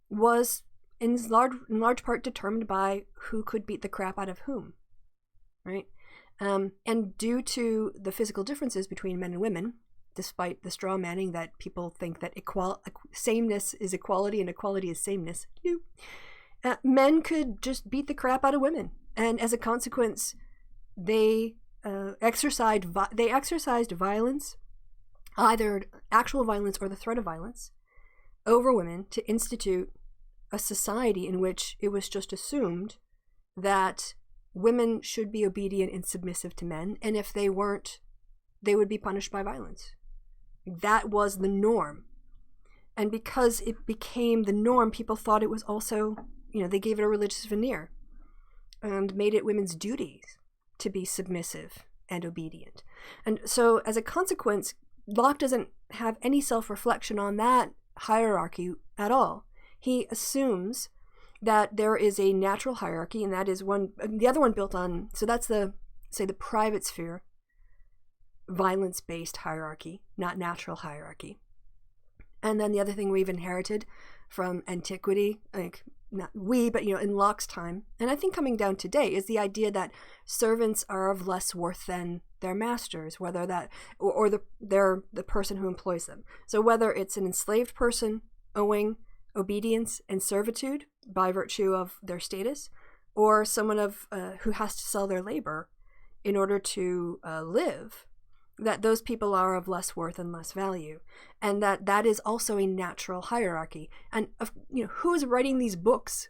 was in large part determined by who could beat the crap out of whom, right? And due to the physical differences between men and women, despite the straw manning that people think that sameness is equality and equality is sameness, men could just beat the crap out of women, and as a consequence, they exercised violence, either actual violence or the threat of violence, over women to institute a society in which it was just assumed that women should be obedient and submissive to men, and if they weren't, they would be punished by violence. That was the norm. And because it became the norm, people thought it was also, they gave it a religious veneer and made it women's duties to be submissive and obedient. And so as a consequence, Locke doesn't have any self-reflection on that hierarchy at all. He assumes that there is a natural hierarchy, and that is the other one built on, so that's the private sphere, violence-based hierarchy, not natural hierarchy. And then the other thing we've inherited from antiquity, not we, but in Locke's time, and I think coming down today, is the idea that servants are of less worth than their masters, whether that or they're the person who employs them. So whether it's an enslaved person owing obedience and servitude by virtue of their status, or someone who has to sell their labor in order to live, that those people are of less worth and less value, and that is also a natural hierarchy. And who's writing these books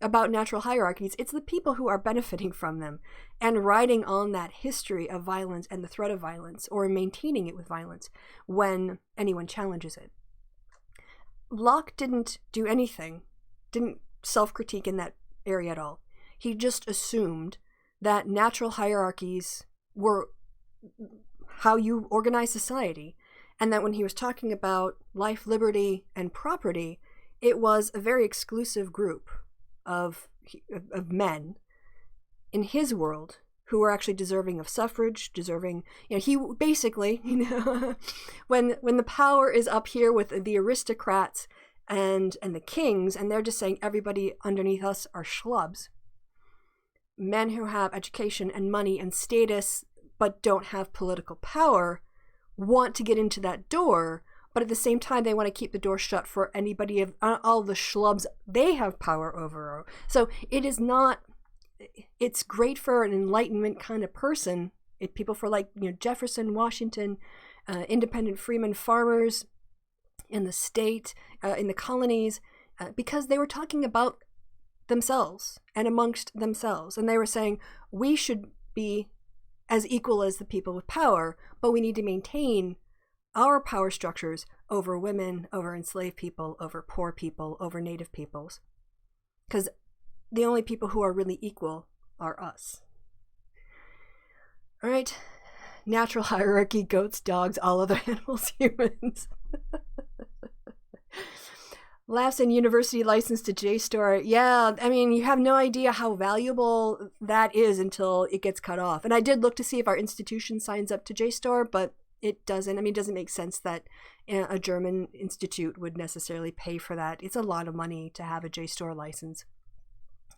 about natural hierarchies? It's the people who are benefiting from them and riding on that history of violence and the threat of violence, or maintaining it with violence when anyone challenges it. Locke didn't do anything, didn't self-critique in that area at all. He just assumed that natural hierarchies were how you organize society, and that when he was talking about life, liberty, and property, it was a very exclusive group of men in his world who were actually deserving of suffrage, he basically, when the power is up here with the aristocrats and the kings, and they're just saying everybody underneath us are schlubs, men who have education and money and status but don't have political power want to get into that door, but at the same time they want to keep the door shut for anybody of all the schlubs they have power over. So it's great for an Enlightenment kind of person, people for Jefferson, Washington, independent freemen, farmers in the state, in the colonies, because they were talking about themselves and amongst themselves, and they were saying we should be as equal as the people with power, but we need to maintain our power structures over women, over enslaved people, over poor people, over native peoples. Because the only people who are really equal are us. All right. Natural hierarchy, goats, dogs, all other animals, humans. Laughs and university license to JSTOR. Yeah, I mean, you have no idea how valuable that is until it gets cut off. And I did look to see if our institution signs up to JSTOR, but it doesn't. I mean, it doesn't make sense that a German institute would necessarily pay for that. It's a lot of money to have a JSTOR license.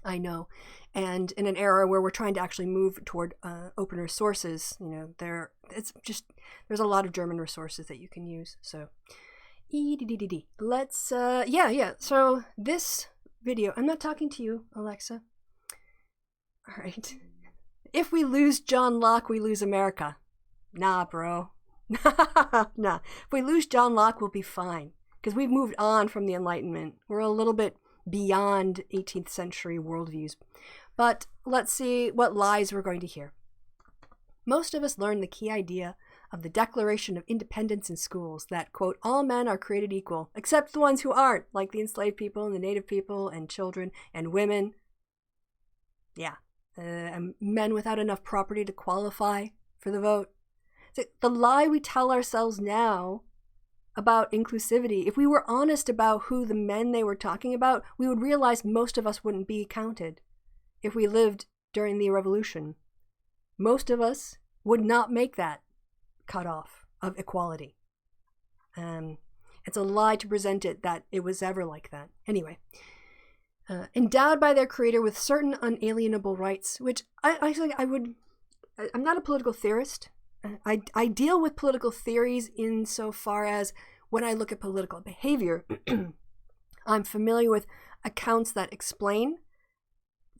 I know. And in an era where we're trying to actually move toward opener sources, you know, there's a lot of German resources that you can use. So let's so this video, I'm not talking to you, Alexa. All right. If we lose John Locke, we lose America. Nah, bro. Nah. If we lose John Locke, we'll be fine, because we've moved on from the Enlightenment. We're a little bit beyond 18th century worldviews. But let's see what lies we're going to hear. Most of us learn the key idea of the Declaration of Independence in schools, that, quote, all men are created equal, except the ones who aren't, like the enslaved people and the native people and children and women. Yeah, men without enough property to qualify for the vote. So the lie we tell ourselves now about inclusivity, if we were honest about who the men they were talking about, we would realize most of us wouldn't be counted if we lived during the revolution. Most of us would not make that cutoff of equality. It's a lie to present it that it was ever like that. Anyway, endowed by their creator with certain unalienable rights, which I'm not a political theorist. I deal with political theories insofar as when I look at political behavior, I'm familiar with accounts that explain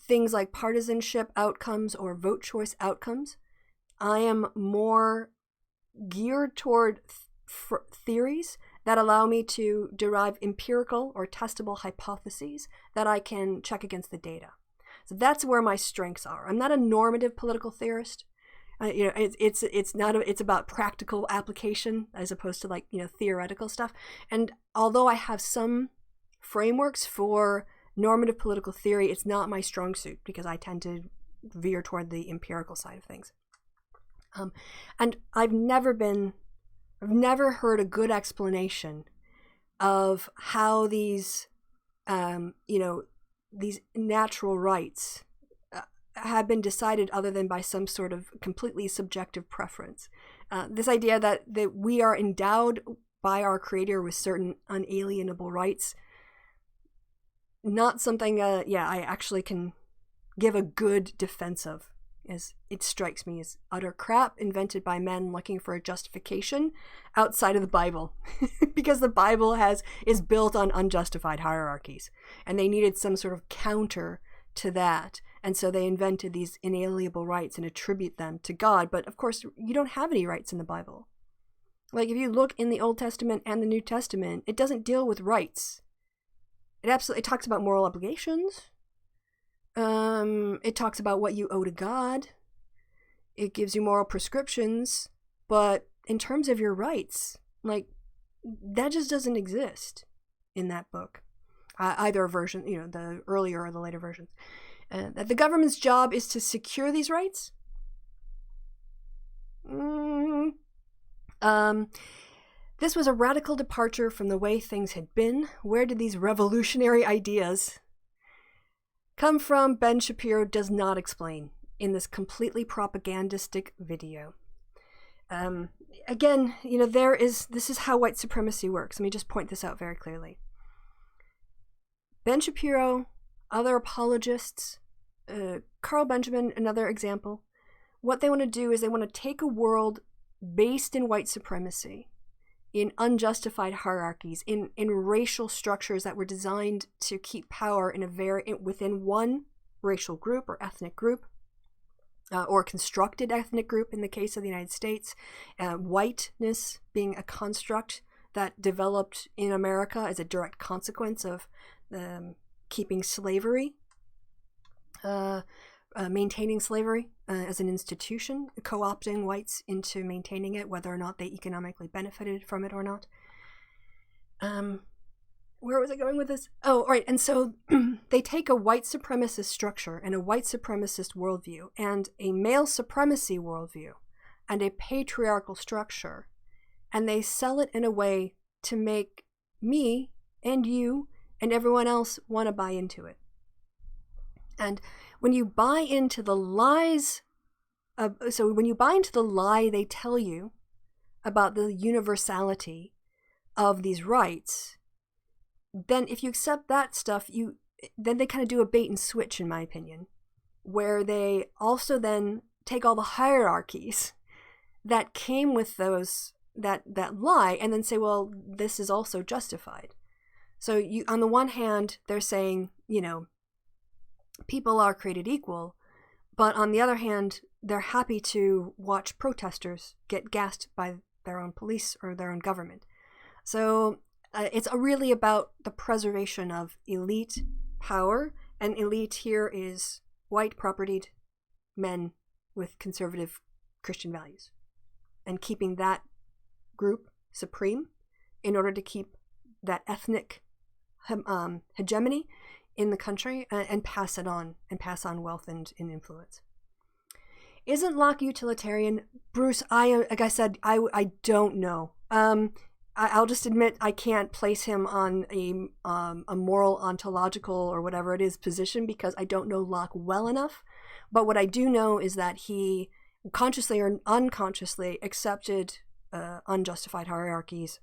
things like partisanship outcomes or vote choice outcomes. I am more geared toward theories that allow me to derive empirical or testable hypotheses that I can check against the data. So that's where my strengths are. I'm not a normative political theorist. It's about practical application as opposed to theoretical stuff. And although I have some frameworks for normative political theory, it's not my strong suit because I tend to veer toward the empirical side of things. And I've never heard a good explanation of how these natural rights have been decided other than by some sort of completely subjective preference. This idea that we are endowed by our creator with certain unalienable rights, not something I actually can give a good defense of, as it strikes me as utter crap invented by men looking for a justification outside of the Bible. Because the Bible is built on unjustified hierarchies, and they needed some sort of counter to that. And so they invented these inalienable rights and attribute them to God. But of course, you don't have any rights in the Bible. Like if you look in the Old Testament and the New Testament, it doesn't deal with rights. It talks about moral obligations. It talks about what you owe to God. It gives you moral prescriptions. But in terms of your rights, that just doesn't exist in that book. Either version, the earlier or the later versions. That the government's job is to secure these rights. This was a radical departure from the way things had been. Where did these revolutionary ideas come from? Ben Shapiro does not explain in this completely propagandistic video. Again, this is how white supremacy works. Let me just point this out very clearly. Ben Shapiro, other apologists, Carl Benjamin, another example, what they want to do is they want to take a world based in white supremacy, in unjustified hierarchies, in racial structures that were designed to keep power within one racial group or ethnic group, or constructed ethnic group in the case of the United States, whiteness being a construct that developed in America as a direct consequence of keeping slavery, maintaining slavery as an institution, co-opting whites into maintaining it, whether or not they economically benefited from it or not. Where was I going with this? Oh, right. And so they take a white supremacist structure and a white supremacist worldview and a male supremacy worldview and a patriarchal structure, and they sell it in a way to make me and you and everyone else want to buy into it. And when you buy into the lies, when you buy into the lie they tell you about the universality of these rights, then if you accept that stuff, then they kind of do a bait and switch, in my opinion, where they also then take all the hierarchies that came with that lie and then say, well, this is also justified. So on the one hand, they're saying, people are created equal, but on the other hand, they're happy to watch protesters get gassed by their own police or their own government. So it's really about the preservation of elite power, and elite here is white propertied men with conservative Christian values, and keeping that group supreme in order to keep that ethnic hegemony in the country and pass on wealth and influence. Isn't Locke utilitarian? Bruce, like I said, I don't know. I'll just admit I can't place him on a moral, ontological, or whatever it is position because I don't know Locke well enough. But what I do know is that he consciously or unconsciously accepted unjustified hierarchies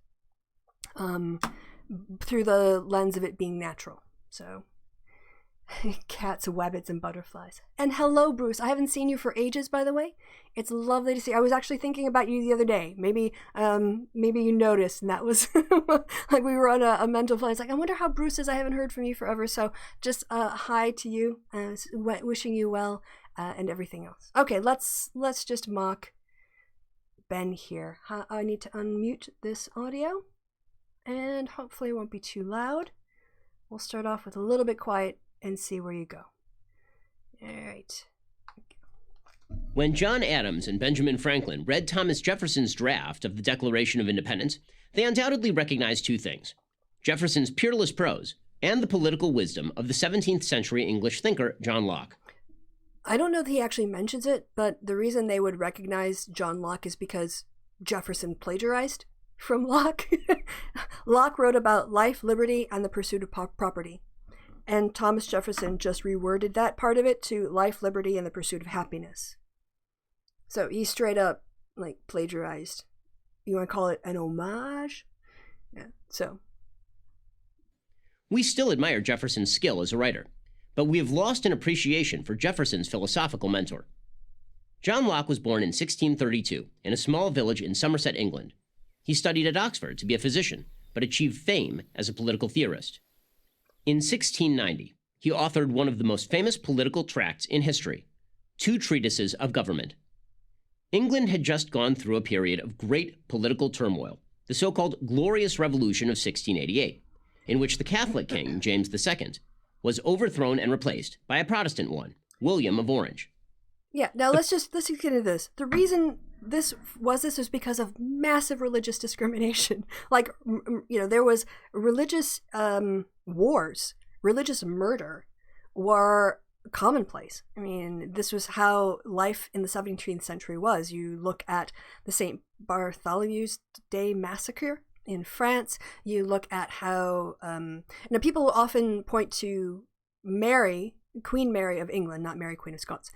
through the lens of it being natural. So cats, rabbits, and butterflies. And hello, Bruce. I haven't seen you for ages, by the way. It's lovely to see. I was actually thinking about you the other day. Maybe you noticed, and that was like we were on a mental flight. It's like, I wonder how Bruce is. I haven't heard from you forever. So just hi to you, wishing you well, and everything else. Okay, let's just mock Ben here. I need to unmute this audio, and hopefully it won't be too loud. We'll start off with a little bit quiet and see where you go. All right. When John Adams and Benjamin Franklin read Thomas Jefferson's draft of the Declaration of Independence, they undoubtedly recognized two things: Jefferson's peerless prose and the political wisdom of the 17th century English thinker John Locke. I don't know that he actually mentions it, but the reason they would recognize John Locke is because Jefferson plagiarized from Locke. Locke wrote about life, liberty, and the pursuit of property. And Thomas Jefferson just reworded that part of it to life, liberty, and the pursuit of happiness. So he straight up, plagiarized. You want to call it an homage? Yeah, so. We still admire Jefferson's skill as a writer, but we have lost an appreciation for Jefferson's philosophical mentor. John Locke was born in 1632 in a small village in Somerset, England. He studied at Oxford to be a physician, but achieved fame as a political theorist. In 1690, he authored one of the most famous political tracts in history, Two Treatises of Government. England had just gone through a period of great political turmoil, the so-called Glorious Revolution of 1688, in which the Catholic king, James II, was overthrown and replaced by a Protestant one, William of Orange. Yeah, now let's get into this. The reason this was because of massive religious discrimination. There was religious wars, religious murder were commonplace. I mean, this was how life in the 17th century was. You look at the St. Bartholomew's Day massacre in France. You look at how people often point to Mary, Queen Mary of England, not Mary, Queen of Scots,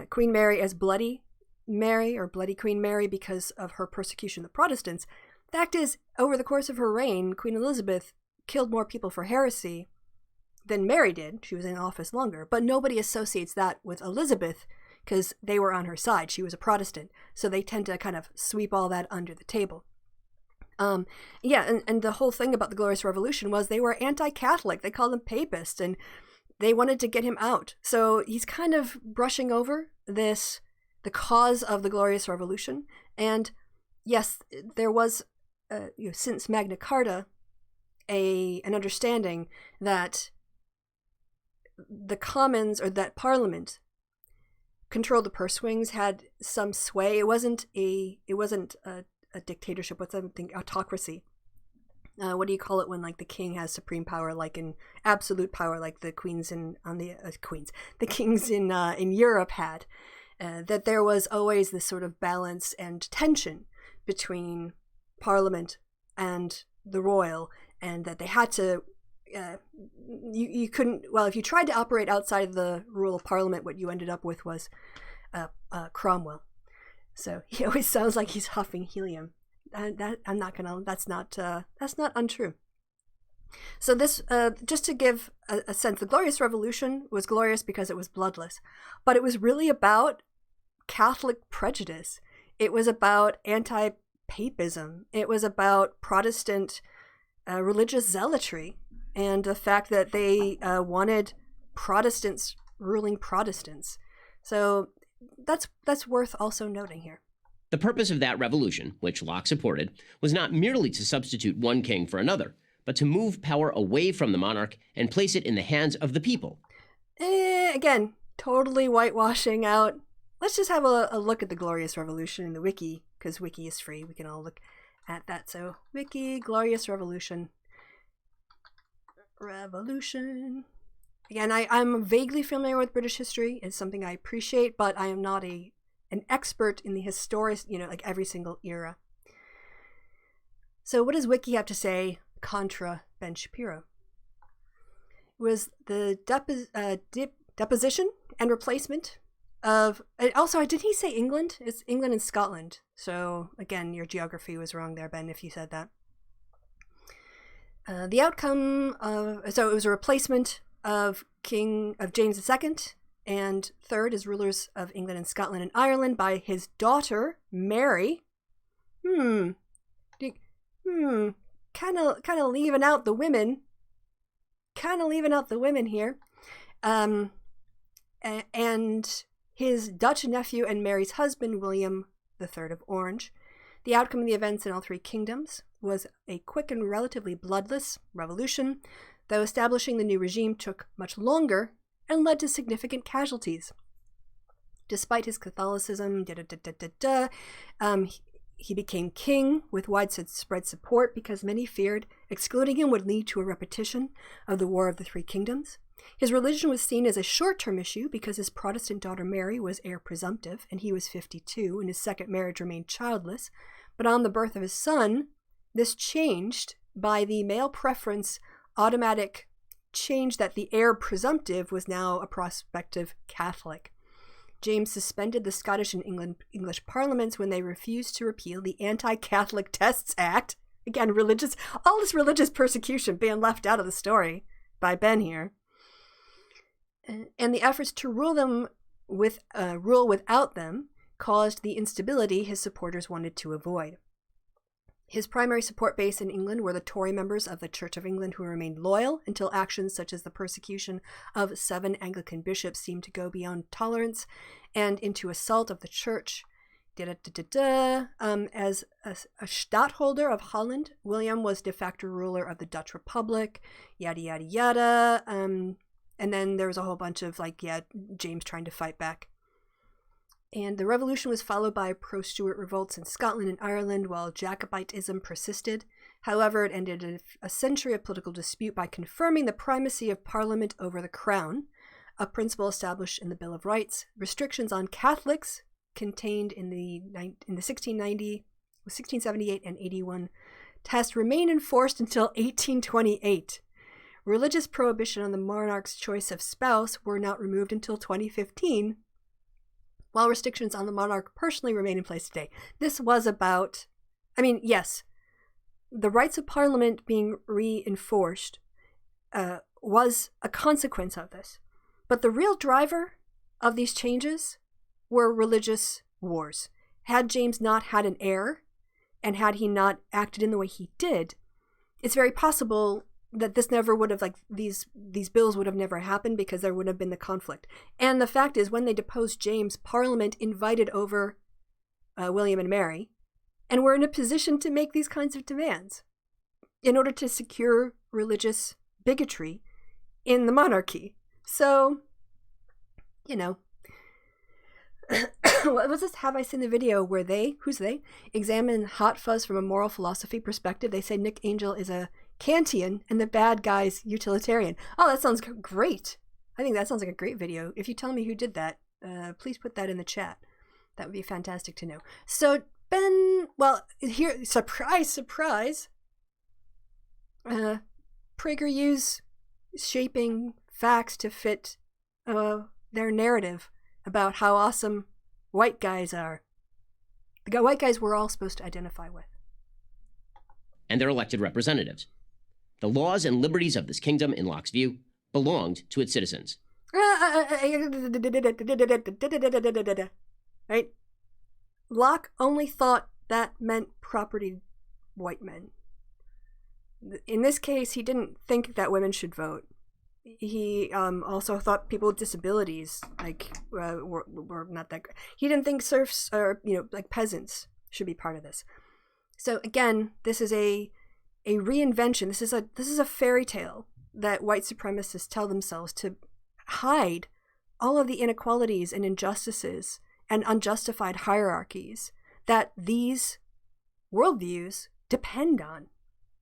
Queen Mary as Bloody Mary or Bloody Queen Mary because of her persecution of the Protestants. Fact is, over the course of her reign, Queen Elizabeth killed more people for heresy than Mary did. She was in office longer, but nobody associates that with Elizabeth because they were on her side. She was a Protestant, so they tend to kind of sweep all that under the table. And the whole thing about the Glorious Revolution was they were anti-Catholic. They called them papists, and they wanted to get him out. So he's kind of brushing over the cause of the Glorious Revolution. And yes, there was, since Magna Carta, an understanding that the Commons, or that Parliament, controlled the purse strings, had some sway. It wasn't a dictatorship. What's something? Autocracy. What do you call it when like the king has supreme power, like in absolute power, like the queens the kings in Europe had? That there was always this sort of balance and tension between Parliament and the royal, and that they had to. You couldn't. Well, if you tried to operate outside of the rule of Parliament, what you ended up with was Cromwell. So he always sounds like he's huffing helium. That's not untrue. So this, just to give a sense, the Glorious Revolution was glorious because it was bloodless, but it was really about Catholic prejudice. It was about anti-papism. It was about Protestant religious zealotry, and the fact that they wanted Protestants ruling Protestants. So that's worth also noting here. The purpose of that revolution, which Locke supported, was not merely to substitute one king for another, but to move power away from the monarch and place it in the hands of the people. Again, totally whitewashing out. Let's just have a look at the Glorious Revolution in the wiki, because wiki is free. We can all look at that. So, wiki, Glorious Revolution. Again, I'm vaguely familiar with British history. It's something I appreciate, but I am not an expert in the historic, like every single era. So what does Wiki have to say contra Ben Shapiro? It was the deposition and replacement of, also, did he say England? It's England and Scotland. So again, your geography was wrong there, Ben, if you said that. The outcome of, so it was a replacement of James II and third as rulers of England and Scotland and Ireland by his daughter Mary. Kind of leaving out the women. Here. And his Dutch nephew and Mary's husband, William III of Orange. The outcome of the events in all three kingdoms was a quick and relatively bloodless revolution, though establishing the new regime took much longer and led to significant casualties. Despite his Catholicism, he became king with widespread support because many feared excluding him would lead to a repetition of the War of the Three Kingdoms. His religion was seen as a short-term issue because his Protestant daughter Mary was heir presumptive, and he was 52, and his second marriage remained childless. But on the birth of his son, this changed by the male preference automatic change that the heir presumptive was now a prospective Catholic. James suspended the Scottish and English parliaments when they refused to repeal the Anti-Catholic Tests Act. Again, all this religious persecution being left out of the story by Ben here. And the efforts to rule without them caused the instability his supporters wanted to avoid. His primary support base in England were the Tory members of the Church of England who remained loyal until actions such as the persecution of 7 Anglican bishops seemed to go beyond tolerance and into assault of the church. As a stadtholder of Holland, William was de facto ruler of the Dutch Republic, yada, yada, yada. And then there was a whole bunch of James trying to fight back. And the revolution was followed by pro-Stuart revolts in Scotland and Ireland while Jacobitism persisted. However, it ended in a century of political dispute by confirming the primacy of Parliament over the Crown, a principle established in the Bill of Rights. Restrictions on Catholics contained in the 1678 and 81 test remained enforced until 1828. Religious prohibition on the monarch's choice of spouse were not removed until 2015. While restrictions on the monarch personally remain in place today. This was about, yes, the rights of Parliament being reinforced was a consequence of this. But the real driver of these changes were religious wars. Had James not had an heir, and had he not acted in the way he did, it's very possible that this never would have, these bills would have never happened because there would have been the conflict. And the fact is, when they deposed James, Parliament invited over William and Mary, and were in a position to make these kinds of demands in order to secure religious bigotry in the monarchy. So, What was this? Have I seen the video where who's they, examine Hot Fuzz from a moral philosophy perspective? They say Nick Angel is a Kantian and the bad guy's utilitarian. Oh, that sounds great. I think that sounds like a great video. If you tell me who did that, please put that in the chat. That would be fantastic to know. So Ben, well, here, surprise, PragerU's shaping facts to fit their narrative about how awesome white guys are. The white guys we're all supposed to identify with. And their elected representatives. The laws and liberties of this kingdom, in Locke's view, belonged to its citizens. Right? Locke only thought that meant property white men. In this case, he didn't think that women should vote. He also thought people with disabilities were not that great. He didn't think serfs or like peasants should be part of this. So again, this is a reinvention. This is a fairy tale that white supremacists tell themselves to hide all of the inequalities and injustices and unjustified hierarchies that these worldviews depend on.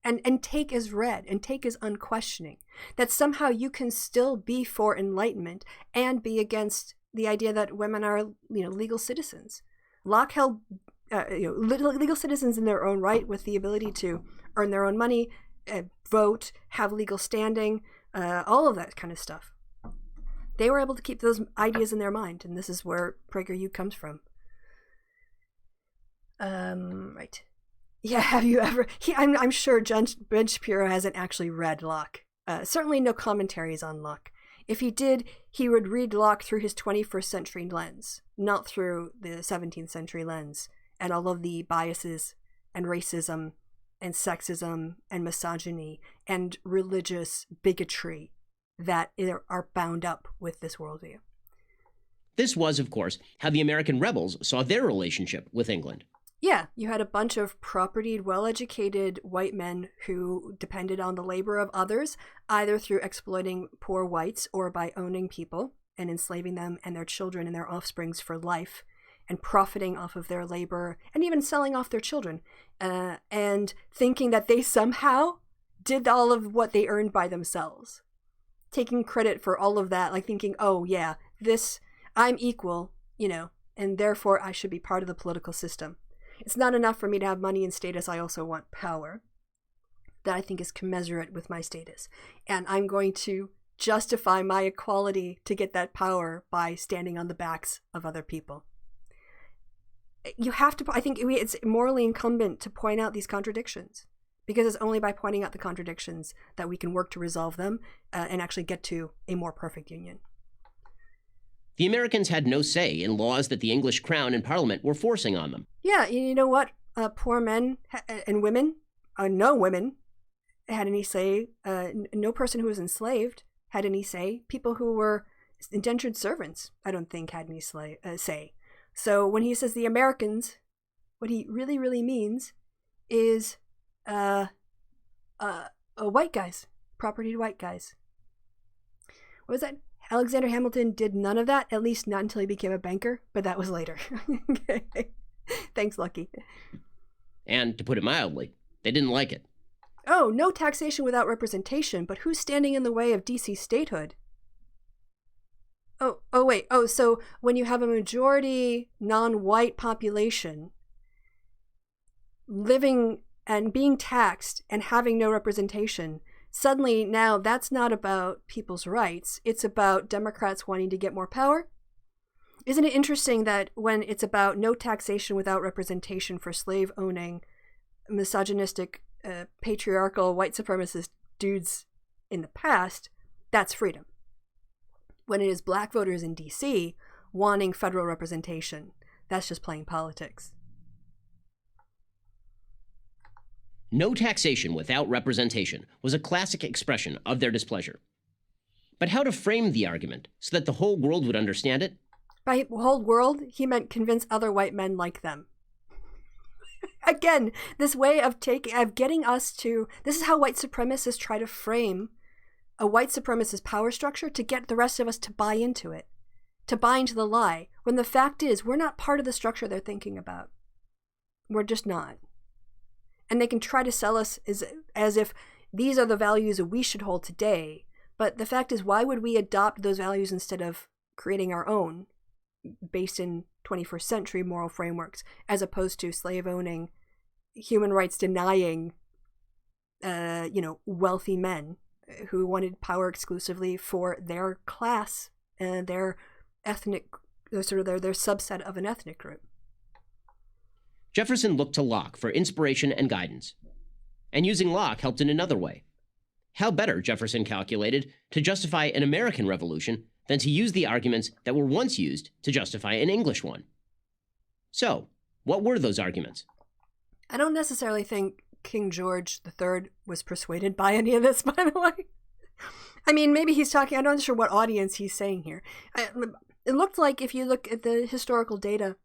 And take as read and take as unquestioning, that somehow you can still be for enlightenment and be against the idea that women are legal citizens. Locke held legal citizens in their own right, with the ability to earn their own money, vote, have legal standing, all of that kind of stuff. They were able to keep those ideas in their mind, and this is where PragerU comes from. Right. Yeah, have you ever... I'm sure Ben Shapiro hasn't actually read Locke. Certainly no commentaries on Locke. If he did, he would read Locke through his 21st century lens, not through the 17th century lens, and all of the biases and racism and sexism and misogyny and religious bigotry that are bound up with this worldview. This was, of course, how the American rebels saw their relationship with England. Yeah, you had a bunch of propertied, well-educated white men who depended on the labor of others, either through exploiting poor whites or by owning people and enslaving them and their children and their offsprings for life, and profiting off of their labor, and even selling off their children, and thinking that they somehow did all of what they earned by themselves. Taking credit for all of that, like thinking, oh yeah, I'm equal, and therefore I should be part of the political system. It's not enough for me to have money and status, I also want power that I think is commensurate with my status. And I'm going to justify my equality to get that power by standing on the backs of other people. You have to, I think it's morally incumbent to point out these contradictions, because it's only by pointing out the contradictions that we can work to resolve them and actually get to a more perfect union. The Americans had no say in laws that the English crown and parliament were forcing on them. Yeah, you know what? Poor men and women, no women had any say. No person who was enslaved had any say. People who were indentured servants, I don't think, had any say. So when he says the Americans, what he really, really means is white guys, property white guys. What was that? Alexander Hamilton did none of that, at least not until he became a banker, but that was later. Okay. Thanks, Lucky. And to put it mildly, they didn't like it. Oh, no taxation without representation, but who's standing in the way of DC statehood? Oh, wait. Oh, so when you have a majority non-white population living and being taxed and having no representation, suddenly now that's not about people's rights. It's about Democrats wanting to get more power. Isn't it interesting that when it's about no taxation without representation for slave-owning, misogynistic, patriarchal, white supremacist dudes in the past, that's freedom. When it is black voters in DC wanting federal representation, that's just playing politics. No taxation without representation was a classic expression of their displeasure. But how to frame the argument so that the whole world would understand it? By whole world, he meant convince other white men like them. Again, this way of getting us to... This is how white supremacists try to frame a white supremacist power structure to get the rest of us to buy into it. to buy into the lie, when the fact is we're not part of the structure they're thinking about. We're just not. And they can try to sell us as if these are the values that we should hold today. But the fact is, why would we adopt those values instead of creating our own based in 21st century moral frameworks, as opposed to slave-owning, human rights denying, wealthy men who wanted power exclusively for their class and their ethnic, sort of their subset of an ethnic group. Jefferson looked to Locke for inspiration and guidance. And using Locke helped in another way. How better, Jefferson calculated, to justify an American revolution than to use the arguments that were once used to justify an English one. So, what were those arguments? I don't necessarily think King George III was persuaded by any of this, by the way. I mean, maybe he's talking, I'm not sure what audience he's saying here. It looked like, if you look at the historical data,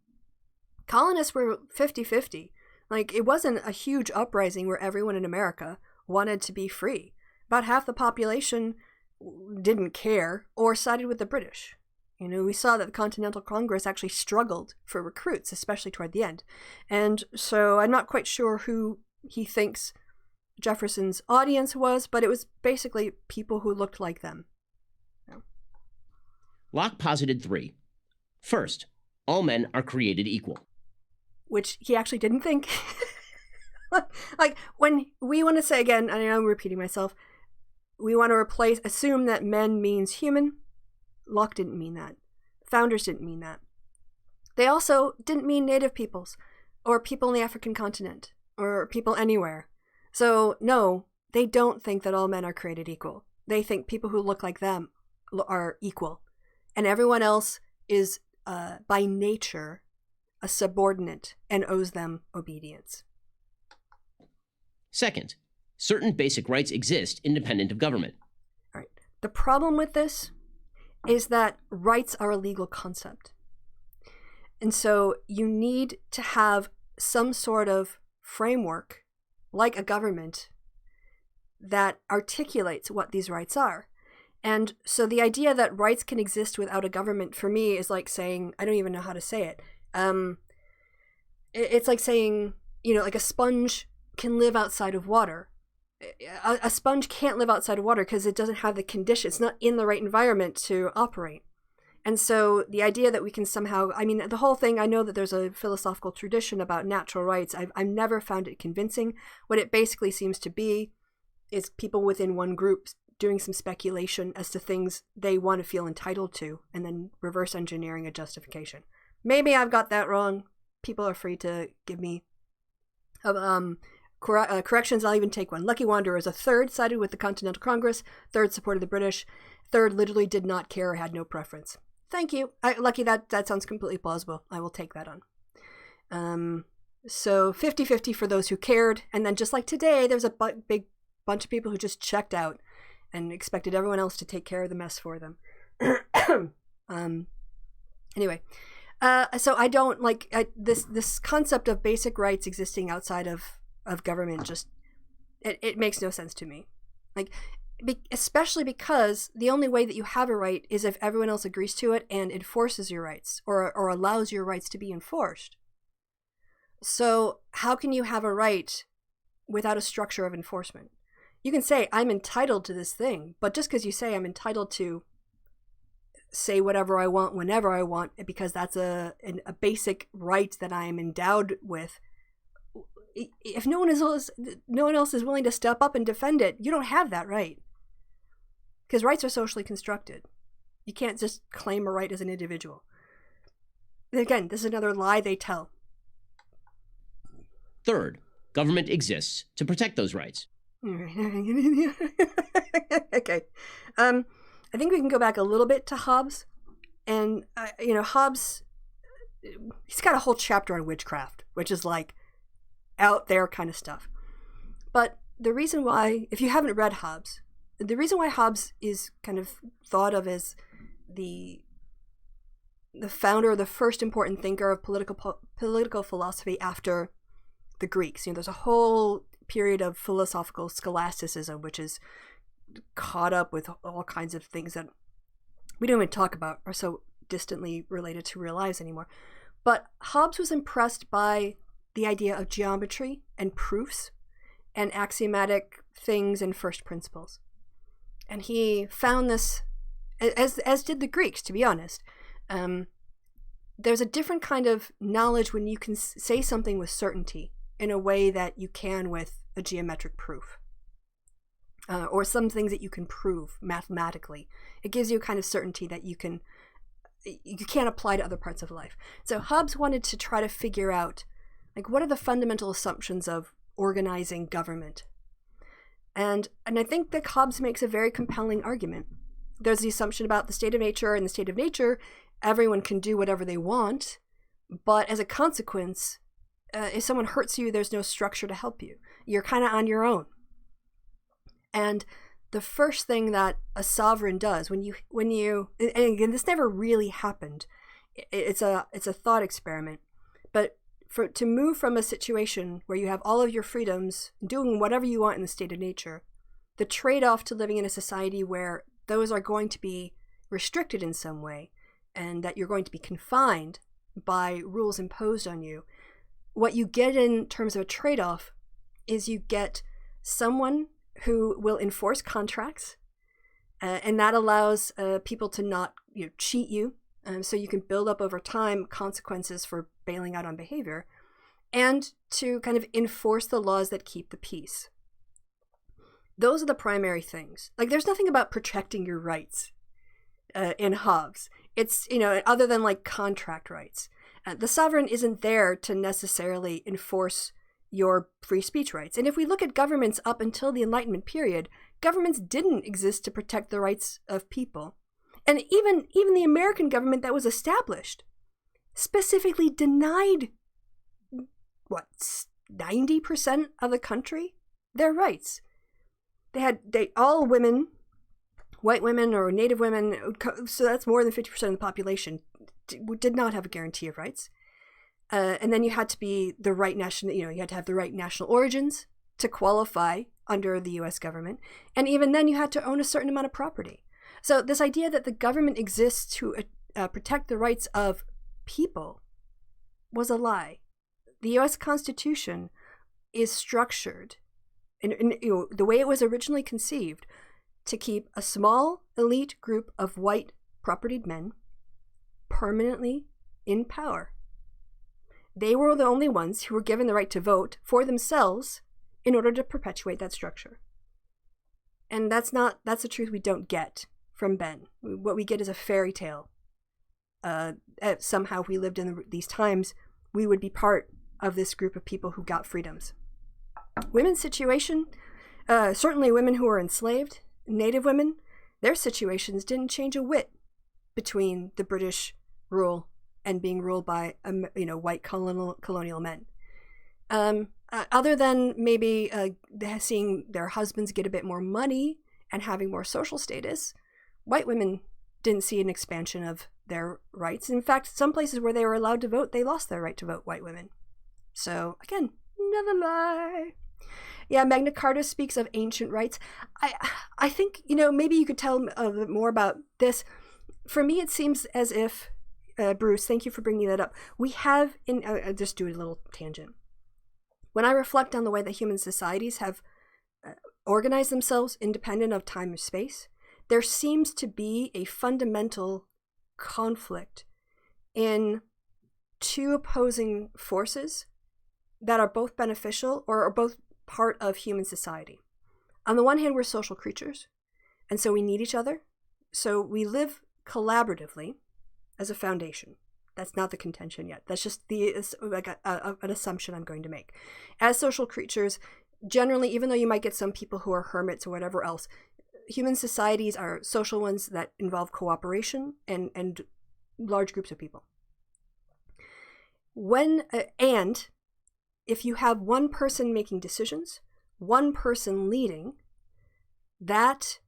colonists were 50-50. Like, it wasn't a huge uprising where everyone in America wanted to be free. About half the population didn't care or sided with the British. We saw that the Continental Congress actually struggled for recruits, especially toward the end. And so I'm not quite sure who he thinks Jefferson's audience was, but it was basically people who looked like them. Yeah. Locke posited 3. First, all men are created equal. Which he actually didn't think. Like, when we want to say, again, I know I'm repeating myself, we want to assume that men means human. Locke didn't mean that. Founders didn't mean that. They also didn't mean native peoples, or people in the African continent, or people anywhere. So, no, they don't think that all men are created equal. They think people who look like them are equal. And everyone else is, by nature, a subordinate and owes them obedience. Second, certain basic rights exist independent of government. All right. The problem with this is that rights are a legal concept. And so you need to have some sort of framework, like a government, that articulates what these rights are. And so the idea that rights can exist without a government, for me, is like saying, I don't even know how to say it. It's like saying, like a sponge can live outside of water. A sponge can't live outside of water because it doesn't have the conditions. It's not in the right environment to operate. And so the idea that we can somehow, the whole thing, I know that there's a philosophical tradition about natural rights. I've never found it convincing. What it basically seems to be is people within one group doing some speculation as to things they want to feel entitled to, and then reverse engineering a justification. Maybe I've got that wrong. People are free to give me corrections. I'll even take one. Lucky Wanderer is a third, sided with the Continental Congress. Third, supported the British. Third, literally did not care or had no preference. Thank you. Lucky, that sounds completely plausible. I will take that on. So 50-50 for those who cared. And then just like today, there's a big bunch of people who just checked out and expected everyone else to take care of the mess for them. Anyway, so I don't like this concept of basic rights existing outside of government. Just it makes no sense to me. Like, especially because the only way that you have a right is if everyone else agrees to it and enforces your rights, or allows your rights to be enforced. So how can you have a right without a structure of enforcement? You can say, I'm entitled to this thing, but just because you say I'm entitled to say whatever I want whenever I want, because that's a basic right that I am endowed with, if no one else is willing to step up and defend it, you don't have that right. Because rights are socially constructed. You can't just claim a right as an individual. Again, this is another lie they tell. Third, government exists to protect those rights. Okay. I think we can go back a little bit to Hobbes. And, Hobbes, he's got a whole chapter on witchcraft, which is like out there kind of stuff. But the reason why, if you haven't read Hobbes, the reason why Hobbes is kind of thought of as the founder, the first important thinker of political philosophy after the Greeks. There's a whole period of philosophical scholasticism, which is caught up with all kinds of things that we don't even talk about, or so distantly related to real lives anymore. But Hobbes was impressed by the idea of geometry and proofs and axiomatic things and first principles. And he found this, as did the Greeks, to be honest. There's a different kind of knowledge when you can say something with certainty in a way that you can with a geometric proof. Or some things that you can prove mathematically. It gives you a kind of certainty that you can't apply to other parts of life. So Hobbes wanted to try to figure out, like, what are the fundamental assumptions of organizing government? And I think that Hobbes makes a very compelling argument. There's the assumption about the state of nature. In the state of nature, everyone can do whatever they want, but as a consequence, if someone hurts you, there's no structure to help you. You're kind of on your own. And the first thing that a sovereign does when you and again, this never really happened. It's a thought experiment, but to move from a situation where you have all of your freedoms, doing whatever you want in the state of nature, the trade-off to living in a society where those are going to be restricted in some way, and that you're going to be confined by rules imposed on you, what you get in terms of a trade-off is you get someone who will enforce contracts, and that allows people to not cheat you, so you can build up over time consequences for bailing out on behavior, and to kind of enforce the laws that keep the peace. Those are the primary things. Like, there's nothing about protecting your rights in Hobbes. It's, other than like contract rights. The sovereign isn't there to necessarily enforce your free speech rights. And if we look at governments up until the Enlightenment period, governments didn't exist to protect the rights of people. And even the American government that was established specifically denied, 90% of the country their rights. All women, white women or Native women, so that's more than 50% of the population, did not have a guarantee of rights. And then you had to be the right national, you had to have the right national origins to qualify under the U.S. government. And even then you had to own a certain amount of property. So this idea that the government exists to protect the rights of people was a lie. The U.S. Constitution is structured, in the way it was originally conceived, to keep a small elite group of white propertied men permanently in power. They were the only ones who were given the right to vote for themselves in order to perpetuate that structure. And that's a truth we don't get from Ben. What we get is a fairy tale. Somehow if we lived in these times, we would be part of this group of people who got freedoms. Women's situation, certainly women who were enslaved, Native women, their situations didn't change a whit between the British rule and being ruled by white colonial men. Other than maybe seeing their husbands get a bit more money and having more social status, white women didn't see an expansion of their rights. In fact, some places where they were allowed to vote, they lost their right to vote, white women. So again, another lie. Yeah, Magna Carta speaks of ancient rights. I think, maybe you could tell a bit more about this. For me, it seems as if, Bruce, thank you for bringing that up. We have, I'll just do a little tangent. When I reflect on the way that human societies have organized themselves independent of time and space, there seems to be a fundamental conflict in two opposing forces that are both beneficial or are both part of human society. On the one hand, we're social creatures, and so we need each other. So we live collaboratively as a foundation. That's not the contention yet. That's just an assumption I'm going to make. As social creatures, generally, even though you might get some people who are hermits or whatever else, human societies are social ones that involve cooperation and large groups of people. And if you have one person making decisions, one person leading, that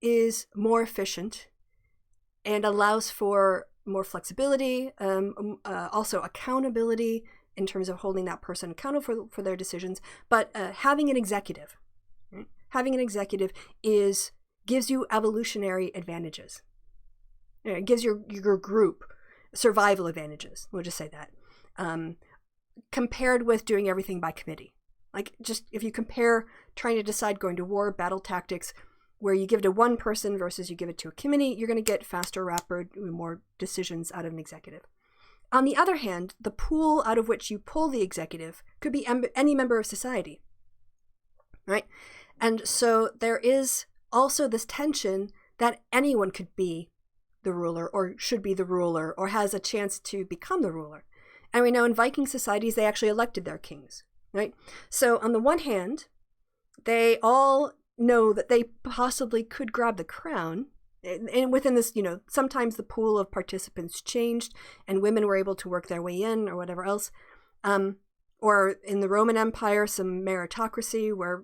is more efficient and allows for more flexibility, also accountability in terms of holding that person accountable for their decisions. But having an executive gives you evolutionary advantages. It gives your group survival advantages. We'll just say that. Compared with doing everything by committee. Like, just if you compare trying to decide going to war, battle tactics, where you give it to one person versus you give it to a committee, you're going to get faster, rapid, more decisions out of an executive. On the other hand, the pool out of which you pull the executive could be any member of society, right? And so there is also this tension that anyone could be the ruler or should be the ruler or has a chance to become the ruler. And we know in Viking societies, they actually elected their kings, right? So on the one hand, they all know that they possibly could grab the crown. And within this, sometimes the pool of participants changed and women were able to work their way in or whatever else. Or in the Roman Empire, some meritocracy where,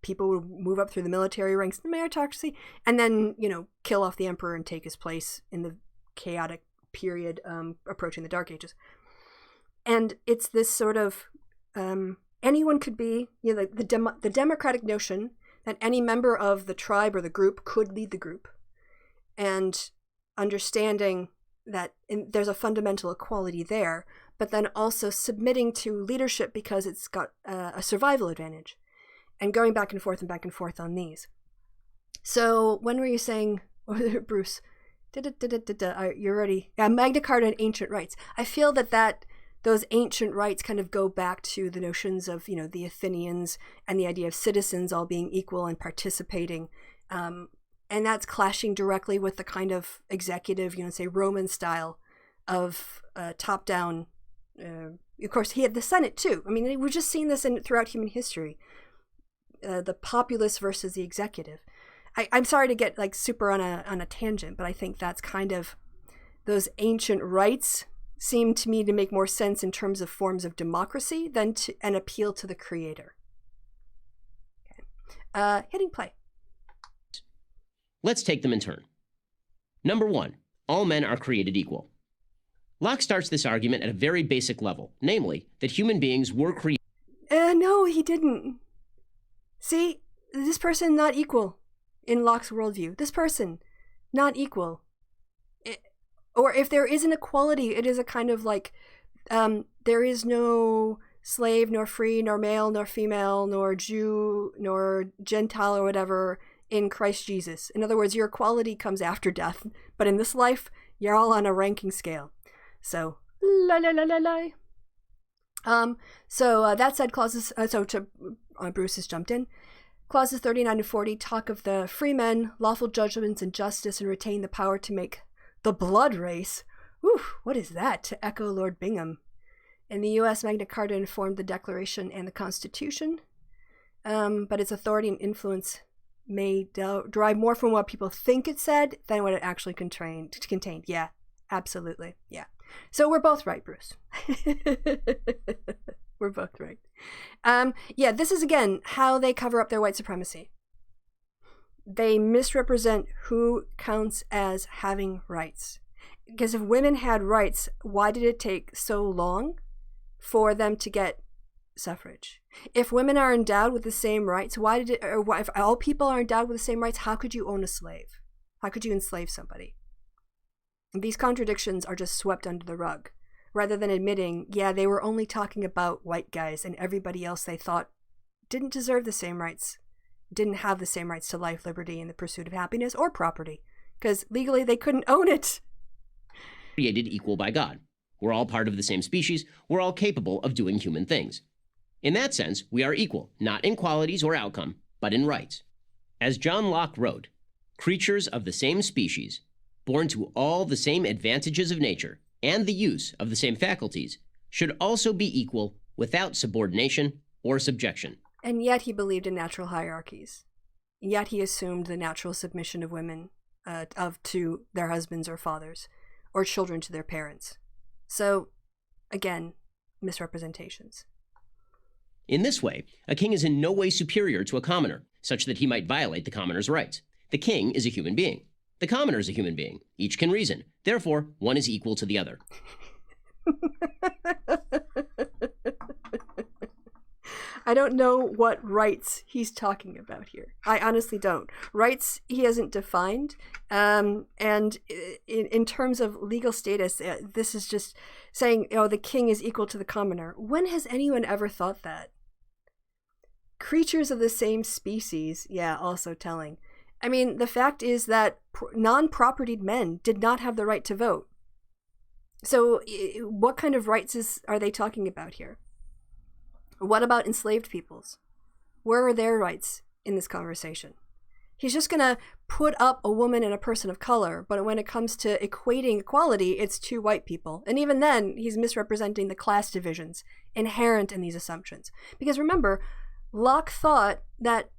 people would move up through the military ranks, the meritocracy, and then, kill off the emperor and take his place in the chaotic period approaching the Dark Ages. And it's this sort of, anyone could be, the democratic notion that any member of the tribe or the group could lead the group, and understanding that there's a fundamental equality there, but then also submitting to leadership because it's got a survival advantage, and going back and forth on these. So when were you saying, Bruce? You're already, Magna Carta and ancient rights. I feel that those ancient rights kind of go back to the notions of, the Athenians and the idea of citizens all being equal and participating. And that's clashing directly with the kind of executive, say Roman style of top-down. Of course, he had the Senate too. I mean, we've just seen this throughout human history. The populace versus the executive. I'm sorry to get super on a tangent, but I think that's kind of those ancient rights seem to me to make more sense in terms of forms of democracy than an appeal to the creator. Okay. Hitting play. Let's take them in turn. Number 1, all men are created equal. Locke starts this argument at a very basic level, namely that human beings were created. No, he didn't. See, this person not equal in Locke's worldview. This person not equal. Or if there is an equality, it is a kind of there is no slave, nor free, nor male, nor female, nor Jew, nor Gentile, or whatever in Christ Jesus. In other words, your equality comes after death. But in this life, you're all on a ranking scale. So, that said, clauses, Bruce has jumped in. Clauses 39 and 40 talk of the free men, lawful judgments and justice, and retain the power to make the blood race. Whew, what is that? To echo Lord Bingham. In the U.S., Magna Carta informed the Declaration and the Constitution, but its authority and influence may derive more from what people think it said than what it actually contained. Yeah, absolutely. Yeah. So we're both right, Bruce. We're both right. This is, again, how they cover up their white supremacy. They misrepresent who counts as having rights. Because if women had rights, why did it take so long for them to get suffrage? If women are endowed with the same rights, if all people are endowed with the same rights, how could you own a slave? How could you enslave somebody? These contradictions are just swept under the rug, rather than admitting, they were only talking about white guys and everybody else they thought didn't deserve the same rights, didn't have the same rights to life, liberty, and the pursuit of happiness or property, because legally they couldn't own it. Created equal by God. We're all part of the same species. We're all capable of doing human things. In that sense, we are equal, not in qualities or outcome, but in rights. As John Locke wrote, creatures of the same species, born to all the same advantages of nature and the use of the same faculties, should also be equal without subordination or subjection. And yet he believed in natural hierarchies. Yet he assumed the natural submission of women to their husbands or fathers, or children to their parents. So, again, misrepresentations. In this way, a king is in no way superior to a commoner, such that he might violate the commoner's rights. The king is a human being. The commoner is a human being. Each can reason. Therefore, one is equal to the other. I don't know what rights he's talking about here. I honestly don't. Rights he hasn't defined. And in terms of legal status, this is just saying, the king is equal to the commoner. When has anyone ever thought that? Creatures of the same species, also telling. I mean, the fact is that non-propertied men did not have the right to vote. So what kind of rights are they talking about here? What about enslaved peoples? Where are their rights in this conversation? He's just going to put up a woman and a person of color, but when it comes to equating equality, it's two white people. And even then, he's misrepresenting the class divisions inherent in these assumptions. Because remember, Locke thought that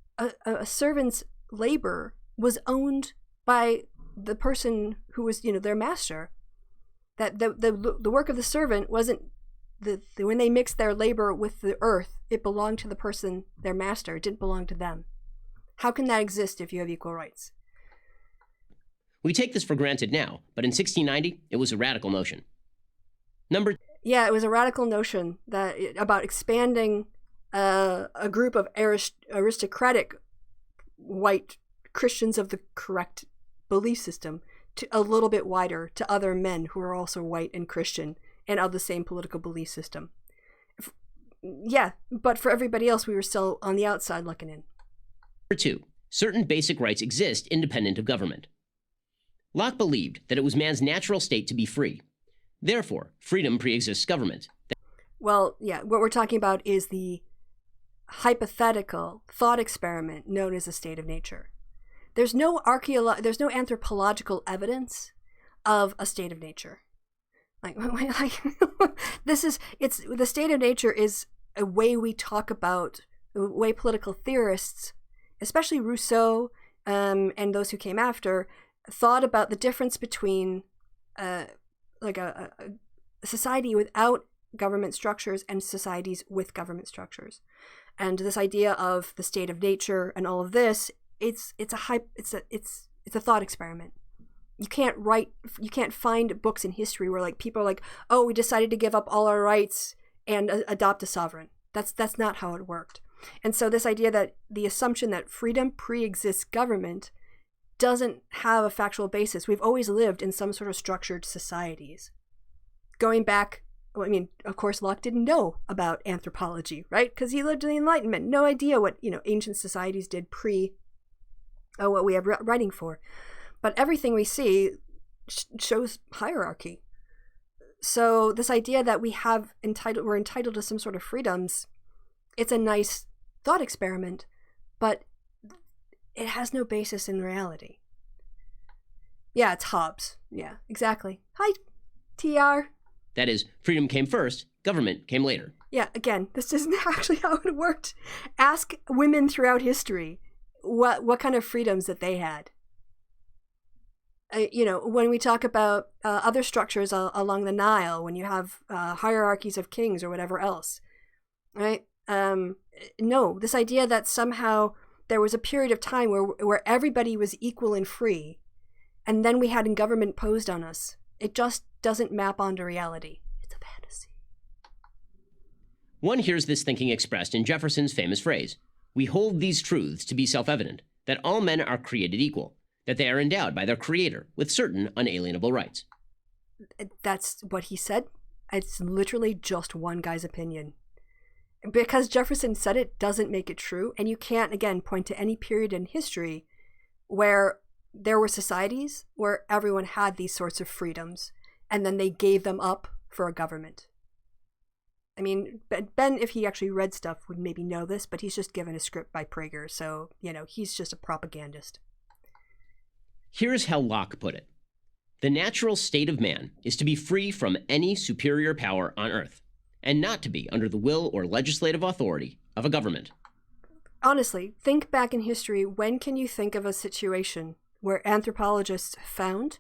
a servant's labor was owned by the person who was, their master. That the work of the servant wasn't when they mixed their labor with the earth, it belonged to the person, their master. It didn't belong to them. How can that exist if you have equal rights? We take this for granted now, but in 1690, it was a radical notion. It was a radical notion about expanding a group of aristocratic white Christians of the correct belief system to a little bit wider to other men who are also white and Christian and of the same political belief system. But for everybody else, we were still on the outside looking in. Number 2, certain basic rights exist independent of government. Locke believed that it was man's natural state to be free. Therefore, freedom pre-exists government. What we're talking about is the hypothetical thought experiment known as a state of nature. There's no anthropological evidence of a state of nature. The state of nature is a way we talk about, a way political theorists, especially Rousseau and those who came after, thought about the difference between a society without government structures and societies with government structures. And this idea of the state of nature and all of this, it's a thought experiment. You can't find books in history where people are like, oh, we decided to give up all our rights and adopt a sovereign. That's not how it worked. And so this idea that the assumption that freedom pre-exists government doesn't have a factual basis. We've always lived in some sort of structured societies. Going back, of course, Locke didn't know about anthropology, right? Because he lived in the Enlightenment. No idea what, ancient societies did what we have writing for. But everything we see shows hierarchy. So this idea that we're entitled to some sort of freedoms, it's a nice thought experiment, but it has no basis in reality. Yeah, it's Hobbes. Yeah, exactly. Hi, TR. That is, freedom came first, government came later. Yeah, again, this isn't actually how it worked. Ask women throughout history what kind of freedoms that they had. When we talk about other structures along the Nile, when you have hierarchies of kings or whatever else, right? No, this idea that somehow there was a period of time where everybody was equal and free, and then we had a government imposed on us. It just doesn't map onto reality. It's a fantasy. One hears this thinking expressed in Jefferson's famous phrase, "We hold these truths to be self-evident, that all men are created equal, that they are endowed by their creator with certain unalienable rights." That's what he said. It's literally just one guy's opinion. Because Jefferson said it doesn't make it true, and you can't, again, point to any period in history where there were societies where everyone had these sorts of freedoms, and then they gave them up for a government. Ben, if he actually read stuff, would maybe know this, but he's just given a script by Prager, so, he's just a propagandist. Here's how Locke put it. The natural state of man is to be free from any superior power on earth, and not to be under the will or legislative authority of a government. Honestly, think back in history. When can you think of a situation where anthropologists found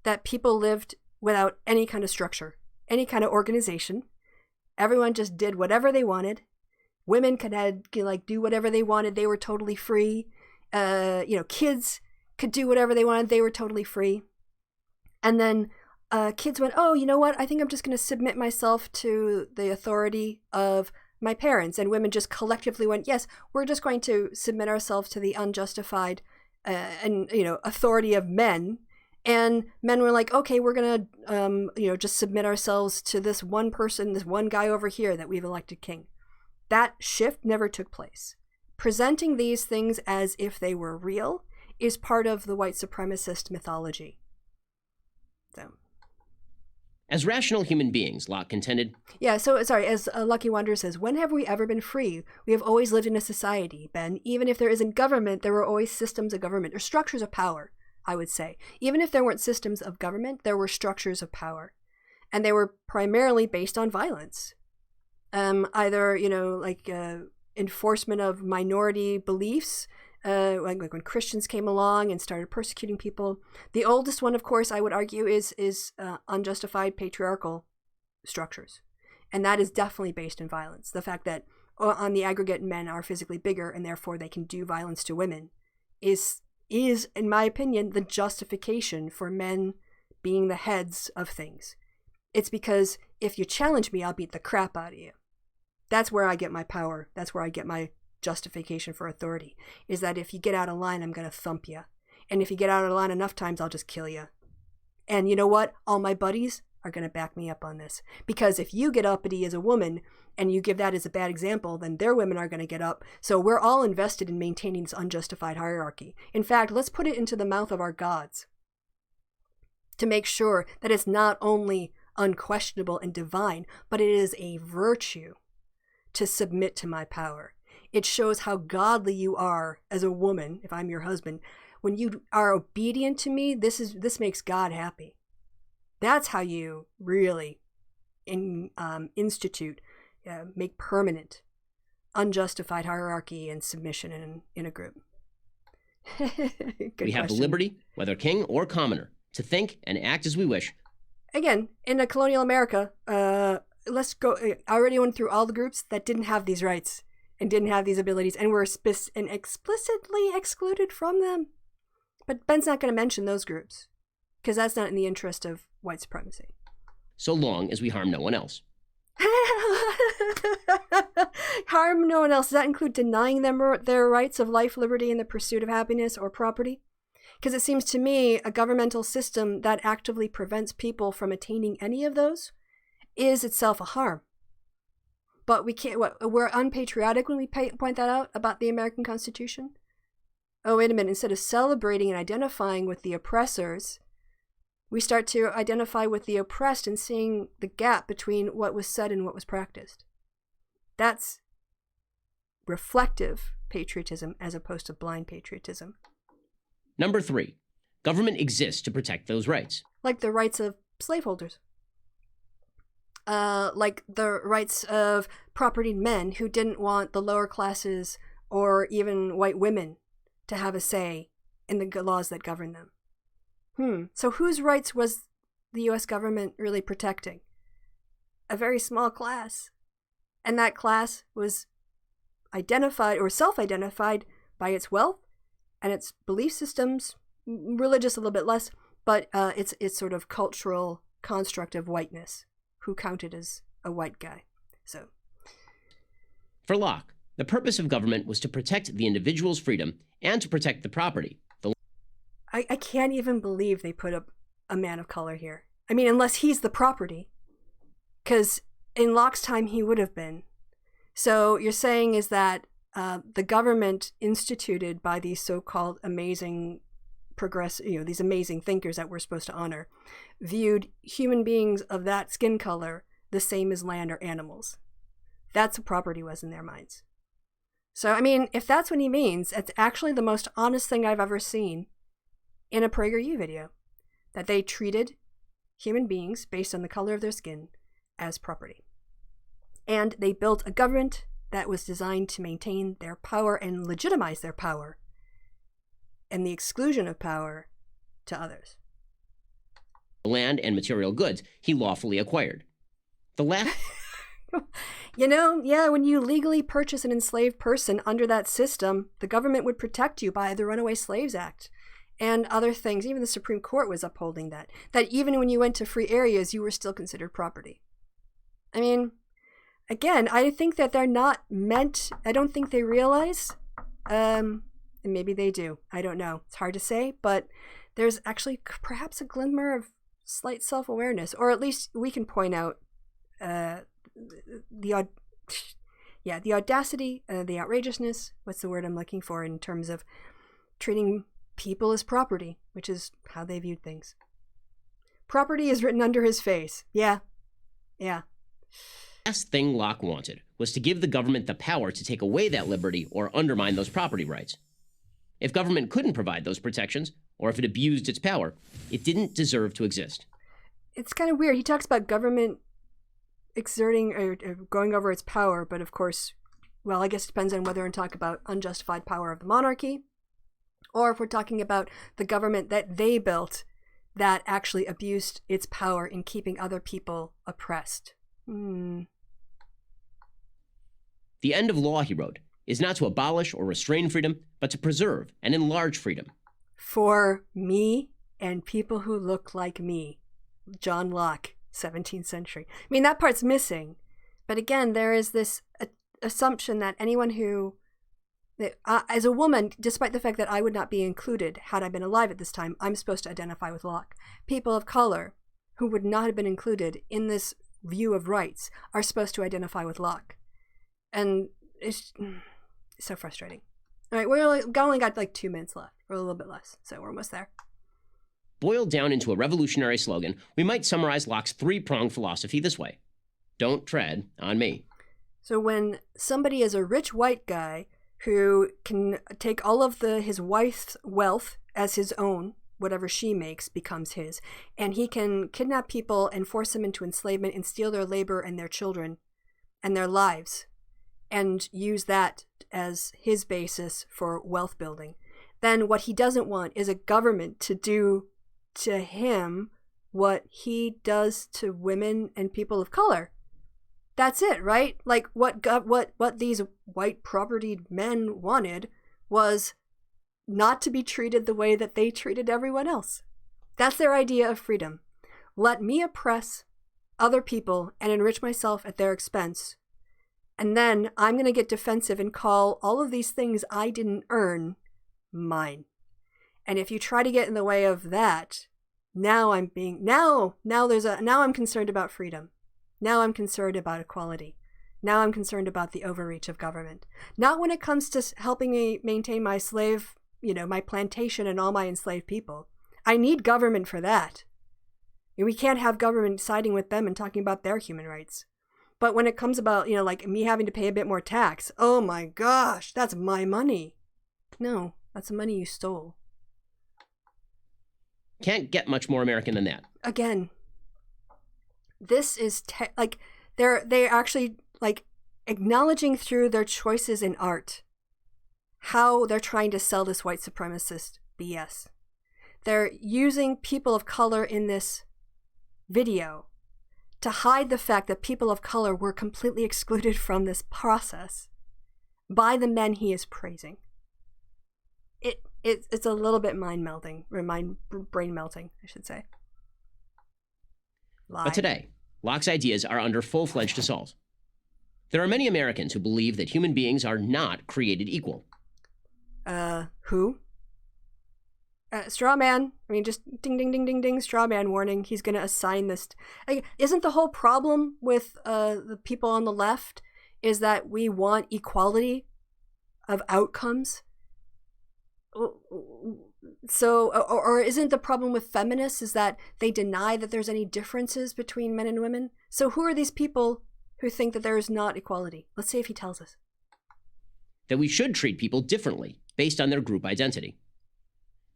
that people lived without any kind of structure, any kind of organization? Everyone just did whatever they wanted. Women could do whatever they wanted. They were totally free. Kids could do whatever they wanted. They were totally free. And then kids went, oh, you know what? I think I'm just going to submit myself to the authority of my parents, and women just collectively went, yes, we're just going to submit ourselves to the unjustified authority of men. And men were like, okay, we're going to, just submit ourselves to this one person, this one guy over here that we've elected king. That shift never took place. Presenting these things as if they were real is part of the white supremacist mythology. So. As rational human beings, Locke contended. Yeah, so, sorry, as Lucky Wanderer says, when have we ever been free? We have always lived in a society, Ben. Even if there isn't government, there were always systems of government, or structures of power, I would say. Even if there weren't systems of government, there were structures of power. And they were primarily based on violence. Either, enforcement of minority beliefs, like when Christians came along and started persecuting people. The oldest one, of course, I would argue, is unjustified patriarchal structures. And that is definitely based in violence. The fact that on the aggregate men are physically bigger and therefore they can do violence to women is, in my opinion, the justification for men being the heads of things. It's because if you challenge me, I'll beat the crap out of you. That's where I get my power. That's where I get my justification for authority, is that if you get out of line, I'm going to thump you. And if you get out of line enough times, I'll just kill you. And you know what? All my buddies are going to back me up on this. Because if you get uppity as a woman and you give that as a bad example, then their women are going to get up. So we're all invested in maintaining this unjustified hierarchy. In fact, let's put it into the mouth of our gods to make sure that it's not only unquestionable and divine, but it is a virtue to submit to my power. It shows how godly you are as a woman, if I'm your husband. When you are obedient to me, this makes God happy. That's how you really institute, make permanent, unjustified hierarchy and submission in a group. We have the liberty, whether king or commoner, to think and act as we wish. Again, in a colonial America, let's go. I already went through all the groups that didn't have these rights and didn't have these abilities and were explicitly excluded from them. But Ben's not going to mention those groups because that's not in the interest of white supremacy. So long as we harm no one else. Harm no one else. Does that include denying them their rights of life, liberty, and the pursuit of happiness or property? Because it seems to me a governmental system that actively prevents people from attaining any of those is itself a harm. But we can't. We're unpatriotic when we point that out about the American Constitution. Oh, wait a minute. Instead of celebrating and identifying with the oppressors, we start to identify with the oppressed and seeing the gap between what was said and what was practiced. That's reflective patriotism as opposed to blind patriotism. Number 3, government exists to protect those rights. Like the rights of slaveholders. Like the rights of propertied men who didn't want the lower classes or even white women to have a say in the laws that govern them. So whose rights was the U.S. government really protecting? A very small class. And that class was identified or self-identified by its wealth and its belief systems, religious a little bit less, but its sort of cultural construct of whiteness, who counted as a white guy. So, for Locke, the purpose of government was to protect the individual's freedom and to protect the property. I can't even believe they put up a man of color here. I mean, unless he's the property, because in Locke's time he would have been. So you're saying is that the government instituted by these so-called amazing these amazing thinkers that we're supposed to honor, viewed human beings of that skin color the same as land or animals. That's what property was in their minds. So, I mean, if that's what he means, it's actually the most honest thing I've ever seen in a PragerU video, that they treated human beings based on the color of their skin as property. And they built a government that was designed to maintain their power and legitimize their power and the exclusion of power to others. Land and material goods he lawfully acquired. The last... when you legally purchase an enslaved person under that system, the government would protect you by the Runaway Slaves Act and other things. Even the Supreme Court was upholding that even when you went to free areas, you were still considered property. I mean, Again, I think that they're not meant, I don't think they realize, and maybe they do, I don't know, it's hard to say, but there's actually perhaps a glimmer of slight self-awareness, or at least we can point out the audacity, the outrageousness, what's the word I'm looking for, in terms of treating people as property, which is how they viewed things. Property is written under his face. Yeah. The last thing Locke wanted was to give the government the power to take away that liberty or undermine those property rights. If government couldn't provide those protections, or if it abused its power, it didn't deserve to exist. It's kind of weird. He talks about government exerting or going over its power, but of course, well, I guess it depends on whether we're talking about unjustified power of the monarchy, or if we're talking about the government that they built that actually abused its power in keeping other people oppressed. The end of law, he wrote, is not to abolish or restrain freedom, but to preserve and enlarge freedom. For me and people who look like me. John Locke, 17th century. I mean, that part's missing. But again, there is this assumption that anyone who, as a woman, despite the fact that I would not be included had I been alive at this time, I'm supposed to identify with Locke. People of color who would not have been included in this view of rights are supposed to identify with Locke. And it's so frustrating. All right, we only got like 2 minutes left, or a little bit less, so we're almost there. Boiled down into a revolutionary slogan, we might summarize Locke's three-pronged philosophy this way: don't tread on me. So when somebody is a rich white guy who can take all of his wife's wealth as his own, whatever she makes becomes his, and he can kidnap people and force them into enslavement and steal their labor and their children and their lives, and use that as his basis for wealth building, then what he doesn't want is a government to do to him what he does to women and people of color. That's it, right? Like what these white propertied men wanted was not to be treated the way that they treated everyone else. That's their idea of freedom. Let me oppress other people and enrich myself at their expense. And then I'm going to get defensive and call all of these things I didn't earn mine. And if you try to get in the way of that, now I'm concerned about freedom. Now I'm concerned about equality. Now I'm concerned about the overreach of government. Not when it comes to helping me maintain my slave, my plantation and all my enslaved people. I need government for that. We can't have government siding with them and talking about their human rights. But when it comes about, like me having to pay a bit more tax, oh my gosh, that's my money. No, that's the money you stole. Can't get much more American than that. Again, this is they're actually like acknowledging through their choices in art how they're trying to sell this white supremacist BS. They're using people of color in this video to hide the fact that people of color were completely excluded from this process by the men he is praising. It's a little bit mind-melting, or brain-melting, I should say. Lie. But today, Locke's ideas are under full-fledged assault. There are many Americans who believe that human beings are not created equal. Who? Straw man. I mean, just ding, ding, ding, ding, ding, straw man warning. He's going to assign this. Isn't the whole problem with the people on the left is that we want equality of outcomes? So, or isn't the problem with feminists is that they deny that there's any differences between men and women? So who are these people who think that there is not equality? Let's see if he tells us. That we should treat people differently based on their group identity.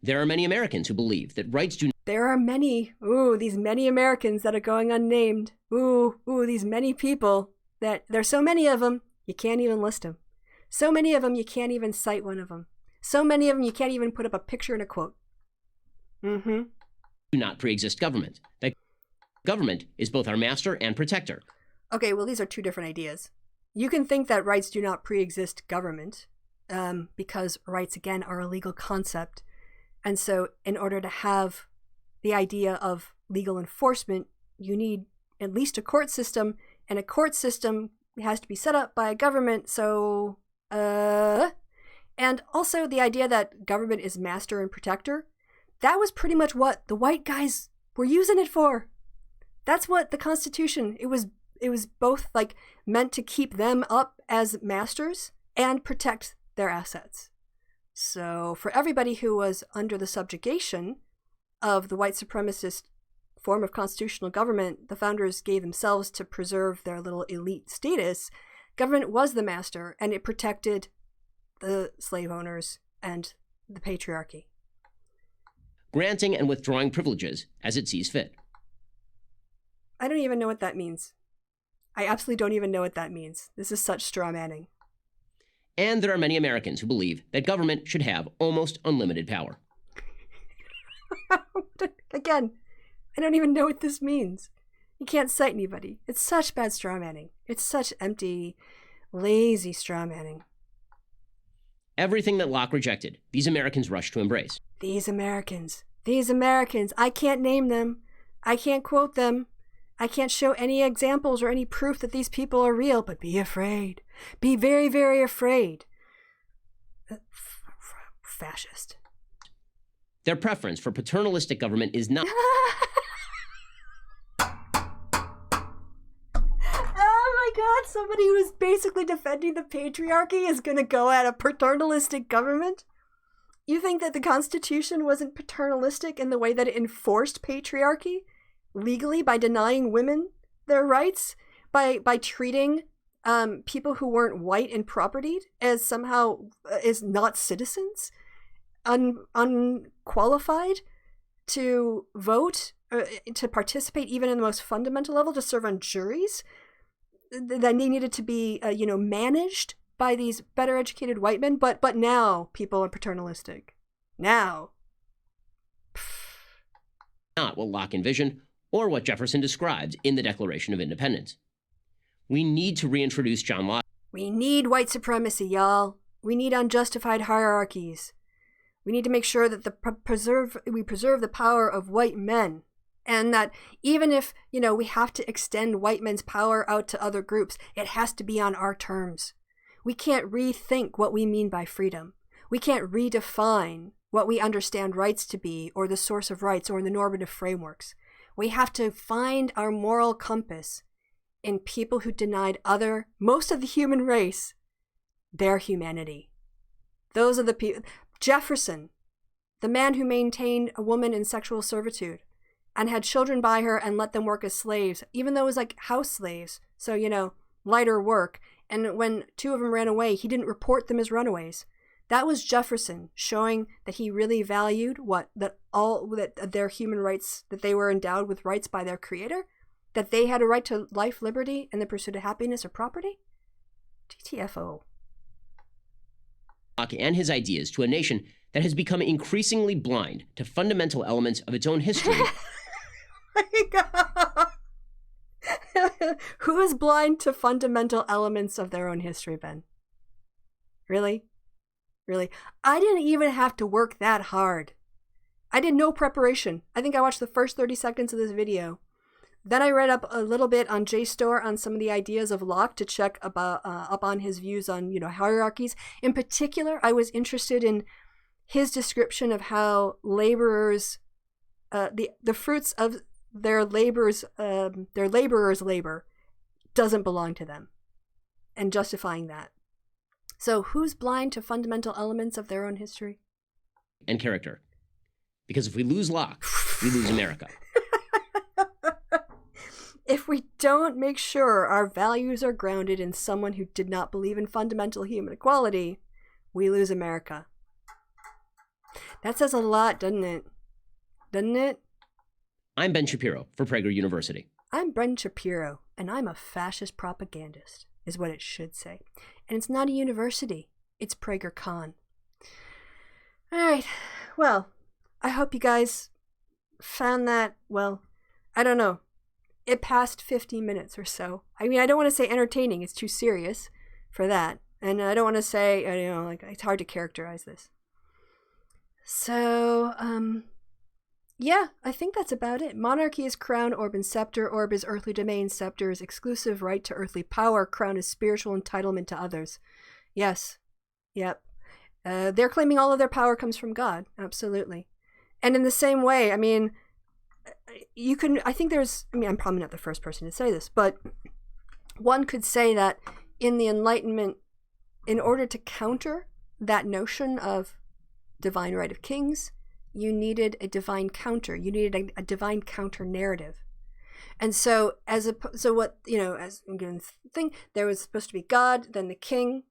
There are many Americans who believe that rights do. There are many, these many Americans that are going unnamed. These many people that there's so many of them, you can't even list them. So many of them, you can't even cite one of them. So many of them, you can't even put up a picture and a quote. Do not pre-exist government. That government is both our master and protector. Okay, well, these are two different ideas. You can think that rights do not pre-exist government because rights, again, are a legal concept. And so in order to have the idea of legal enforcement, you need at least a court system, and a court system It has to be set up by a government, so, and also the idea that government is master and protector, that was pretty much what the white guys were using it for. That's what the Constitution, it was both like meant to keep them up as masters and protect their assets. So for everybody who was under the subjugation of the white supremacist form of constitutional government the founders gave themselves to preserve their little elite status, government was the master, and it protected the slave owners and the patriarchy. Granting and withdrawing privileges as it sees fit. I don't even know what that means. I absolutely don't even know what that means. This is such straw manning. And there are many Americans who believe that government should have almost unlimited power. Again, I don't even know what this means. You can't cite anybody. It's such bad straw manning. It's such empty, lazy straw manning. Everything that Locke rejected, these Americans rushed to embrace. These Americans. I can't name them. I can't quote them. I can't show any examples or any proof that these people are real, but be afraid. Be very, very afraid. Fascist. Their preference for paternalistic government is not... Oh my God, somebody who's basically defending the patriarchy is gonna go at a paternalistic government? You think that the Constitution wasn't paternalistic in the way that it enforced patriarchy? Legally, by denying women their rights? By treating people who weren't white and propertied as somehow as not citizens? Unqualified to vote, to participate even in the most fundamental level, to serve on juries? That they needed to be, managed by these better educated white men, but now people are paternalistic. Now. Not what Locke envisioned or what Jefferson describes in the Declaration of Independence. We need to reintroduce John Locke. We need white supremacy, y'all. We need unjustified hierarchies. We need to make sure that we preserve the power of white men. And that even if, we have to extend white men's power out to other groups, it has to be on our terms. We can't rethink what we mean by freedom. We can't redefine what we understand rights to be, or the source of rights, or the normative frameworks. We have to find our moral compass in people who denied most of the human race, their humanity. Those are the people. Jefferson, the man who maintained a woman in sexual servitude and had children by her and let them work as slaves, even though it was like house slaves, so, lighter work. And when two of them ran away, he didn't report them as runaways. That was Jefferson showing that he really valued that their human rights, that they were endowed with rights by their creator, that they had a right to life, liberty, and the pursuit of happiness or property. GTFO. Locke and his ideas to a nation that has become increasingly blind to fundamental elements of its own history. Who is blind to fundamental elements of their own history, Ben? Really? Really? I didn't even have to work that hard. I did no preparation. I think I watched the first 30 seconds of this video. Then I read up a little bit on JSTOR on some of the ideas of Locke to check up on his views on, hierarchies. In particular, I was interested in his description of how laborers, the fruits of their laborers' labor doesn't belong to them, and justifying that. So who's blind to fundamental elements of their own history? And character. Because if we lose Locke, we lose America. If we don't make sure our values are grounded in someone who did not believe in fundamental human equality, we lose America. That says a lot, doesn't it? Doesn't it? I'm Ben Shapiro for Prager University. I'm Ben Shapiro, and I'm a fascist propagandist, is what it should say. And it's not a university. It's PragerCon. All right. Well, I hope you guys found that, I don't know. It passed 15 minutes or so. I mean, I don't want to say entertaining. It's too serious for that. And I don't want to say, it's hard to characterize this. So, Yeah, I think that's about it. Monarchy is crown, orb and scepter. Orb is earthly domain, scepter is exclusive right to earthly power. Crown is spiritual entitlement to others. Yes. Yep. They're claiming all of their power comes from God. Absolutely. And in the same way, I mean, you can, I think there's, I mean, I'm probably not the first person to say this, but one could say that in the Enlightenment, in order to counter that notion of divine right of kings, you needed a divine counter. You needed a divine counter narrative. And so, so what, you know, as I'm going to think, there was supposed to be God, then the king,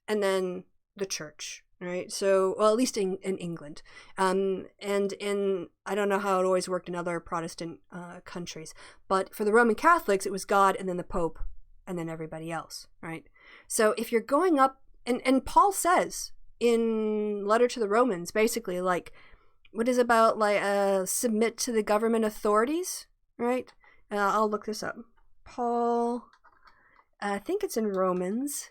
and then the church, right? So, well, at least in England. And in, I don't know how it always worked in other Protestant countries, but for the Roman Catholics, it was God and then the Pope and then everybody else, right? So if you're going up, and Paul says in Letter to the Romans, basically, like, what is about, like, submit to the government authorities, right? I'll look this up. Paul, I think it's in Romans,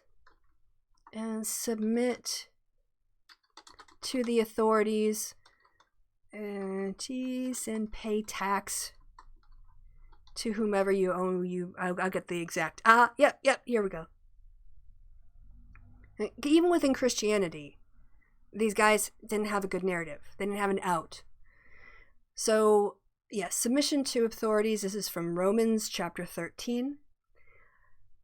and submit to the authorities, and pay tax to whomever you owe you. I'll get the exact. Yep, here we go. Even within Christianity, these guys didn't have a good narrative. They didn't have an out. So, yes, submission to authorities. This is from Romans chapter 13.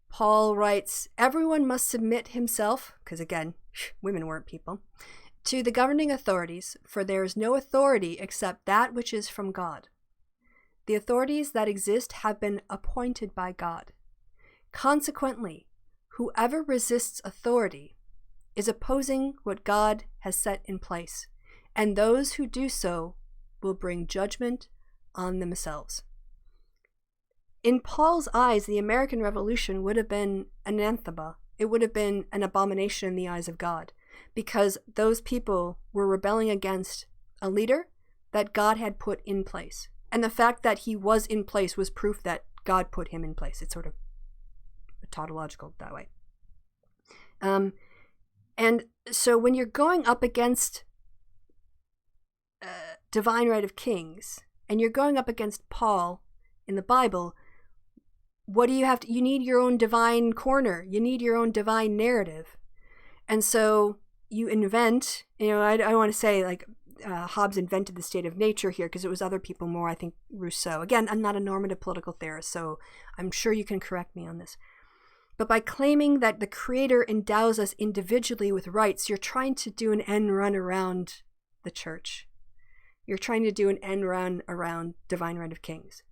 Paul writes, everyone must submit himself, because again, women weren't people, to the governing authorities, for there is no authority except that which is from God. The authorities that exist have been appointed by God. Consequently, whoever resists authority is opposing what God has set in place, and those who do so will bring judgment on themselves. In Paul's eyes, the American Revolution would have been anathema. It would have been an abomination in the eyes of God, because those people were rebelling against a leader that God had put in place. And the fact that he was in place was proof that God put him in place. It's sort of tautological that way. And so when you're going up against divine right of kings, and you're going up against Paul in the Bible, what do you have to, you need your own divine corner. You need your own divine narrative. And so you invent, you know, I want to say, like, Hobbes invented the state of nature here because it was other people more, I think Rousseau. Again, I'm not a normative political theorist, so I'm sure you can correct me on this. But by claiming that the Creator endows us individually with rights, you're trying to do an end run around the church. You're trying to do an end run around divine right of kings.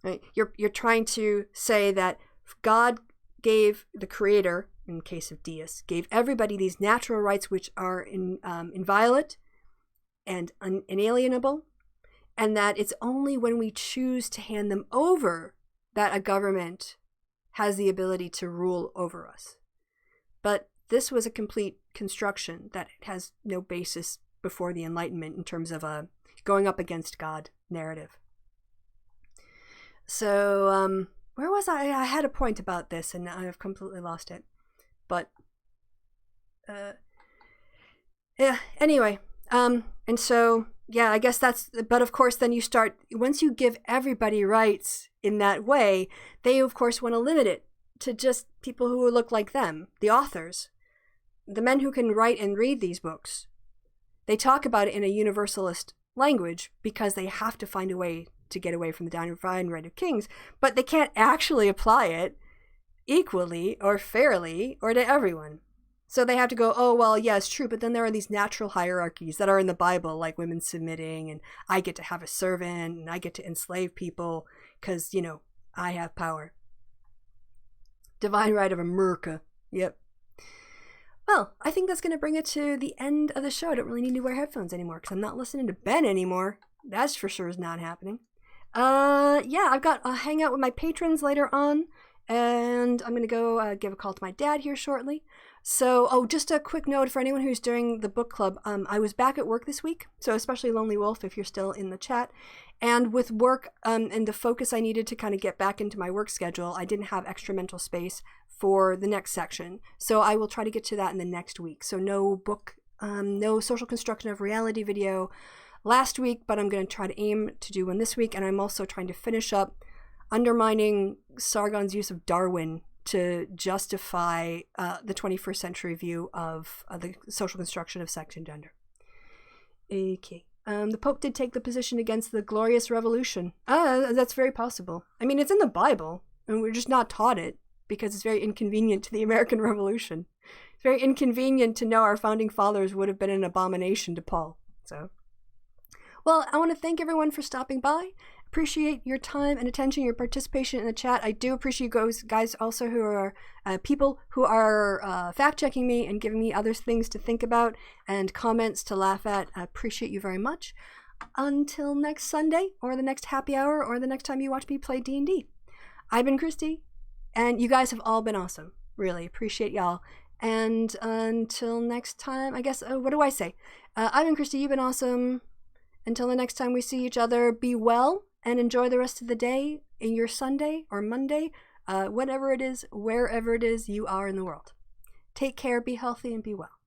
Right? You're trying to say that God gave the Creator, in the case of deists, gave everybody these natural rights which are inviolate and inalienable, and that it's only when we choose to hand them over that a government has the ability to rule over us. But this was a complete construction that has no basis before the Enlightenment in terms of a going up against God narrative. So, where was I? I had a point about this and I have completely lost it. But, yeah, anyway. And so, yeah, I guess that's, but of course then you start, once you give everybody rights in that way, they of course want to limit it to just people who look like them, the authors, the men who can write and read these books. They talk about it in a universalist language because they have to find a way to get away from the divine right of kings, but they can't actually apply it equally or fairly or to everyone. So they have to go, oh, well, yeah, it's true, but then there are these natural hierarchies that are in the Bible, like women submitting, and I get to have a servant, and I get to enslave people, because, you know, I have power. Divine right of America. Yep. Well, I think that's going to bring it to the end of the show. I don't really need to wear headphones anymore, because I'm not listening to Ben anymore. That's for sure is not happening. Yeah, I've got a hangout with my patrons later on, and I'm going to go give a call to my dad here shortly. So, just a quick note for anyone who's doing the book club. I was back at work this week, so especially Lonely Wolf, if you're still in the chat. And with work and the focus I needed to kind of get back into my work schedule, I didn't have extra mental space for the next section. So I will try to get to that in the next week. So no book, no social construction of reality video, last week, but I'm going to try to aim to do one this week. And I'm also trying to finish up undermining Sargon's use of Darwin to justify the 21st century view of the social construction of sex and gender. Okay. The Pope did take the position against the Glorious Revolution. That's very possible. I mean, it's in the Bible, and we're just not taught it because it's very inconvenient to the American Revolution. It's very inconvenient to know our founding fathers would have been an abomination to Paul. So, well, I want to thank everyone for stopping by. Appreciate your time and attention, your participation in the chat. I do appreciate you guys also who are people who are fact-checking me and giving me other things to think about and comments to laugh at. I appreciate you very much. Until next Sunday, or the next happy hour, or the next time you watch me play D&D. I've been Christy, and you guys have all been awesome. Really appreciate y'all. And until next time, I guess, what do I say? I've been Christy, you've been awesome. Until the next time we see each other, be well. And enjoy the rest of the day, in your Sunday or Monday, whatever it is, wherever it is you are in the world. Take care, be healthy, and be well.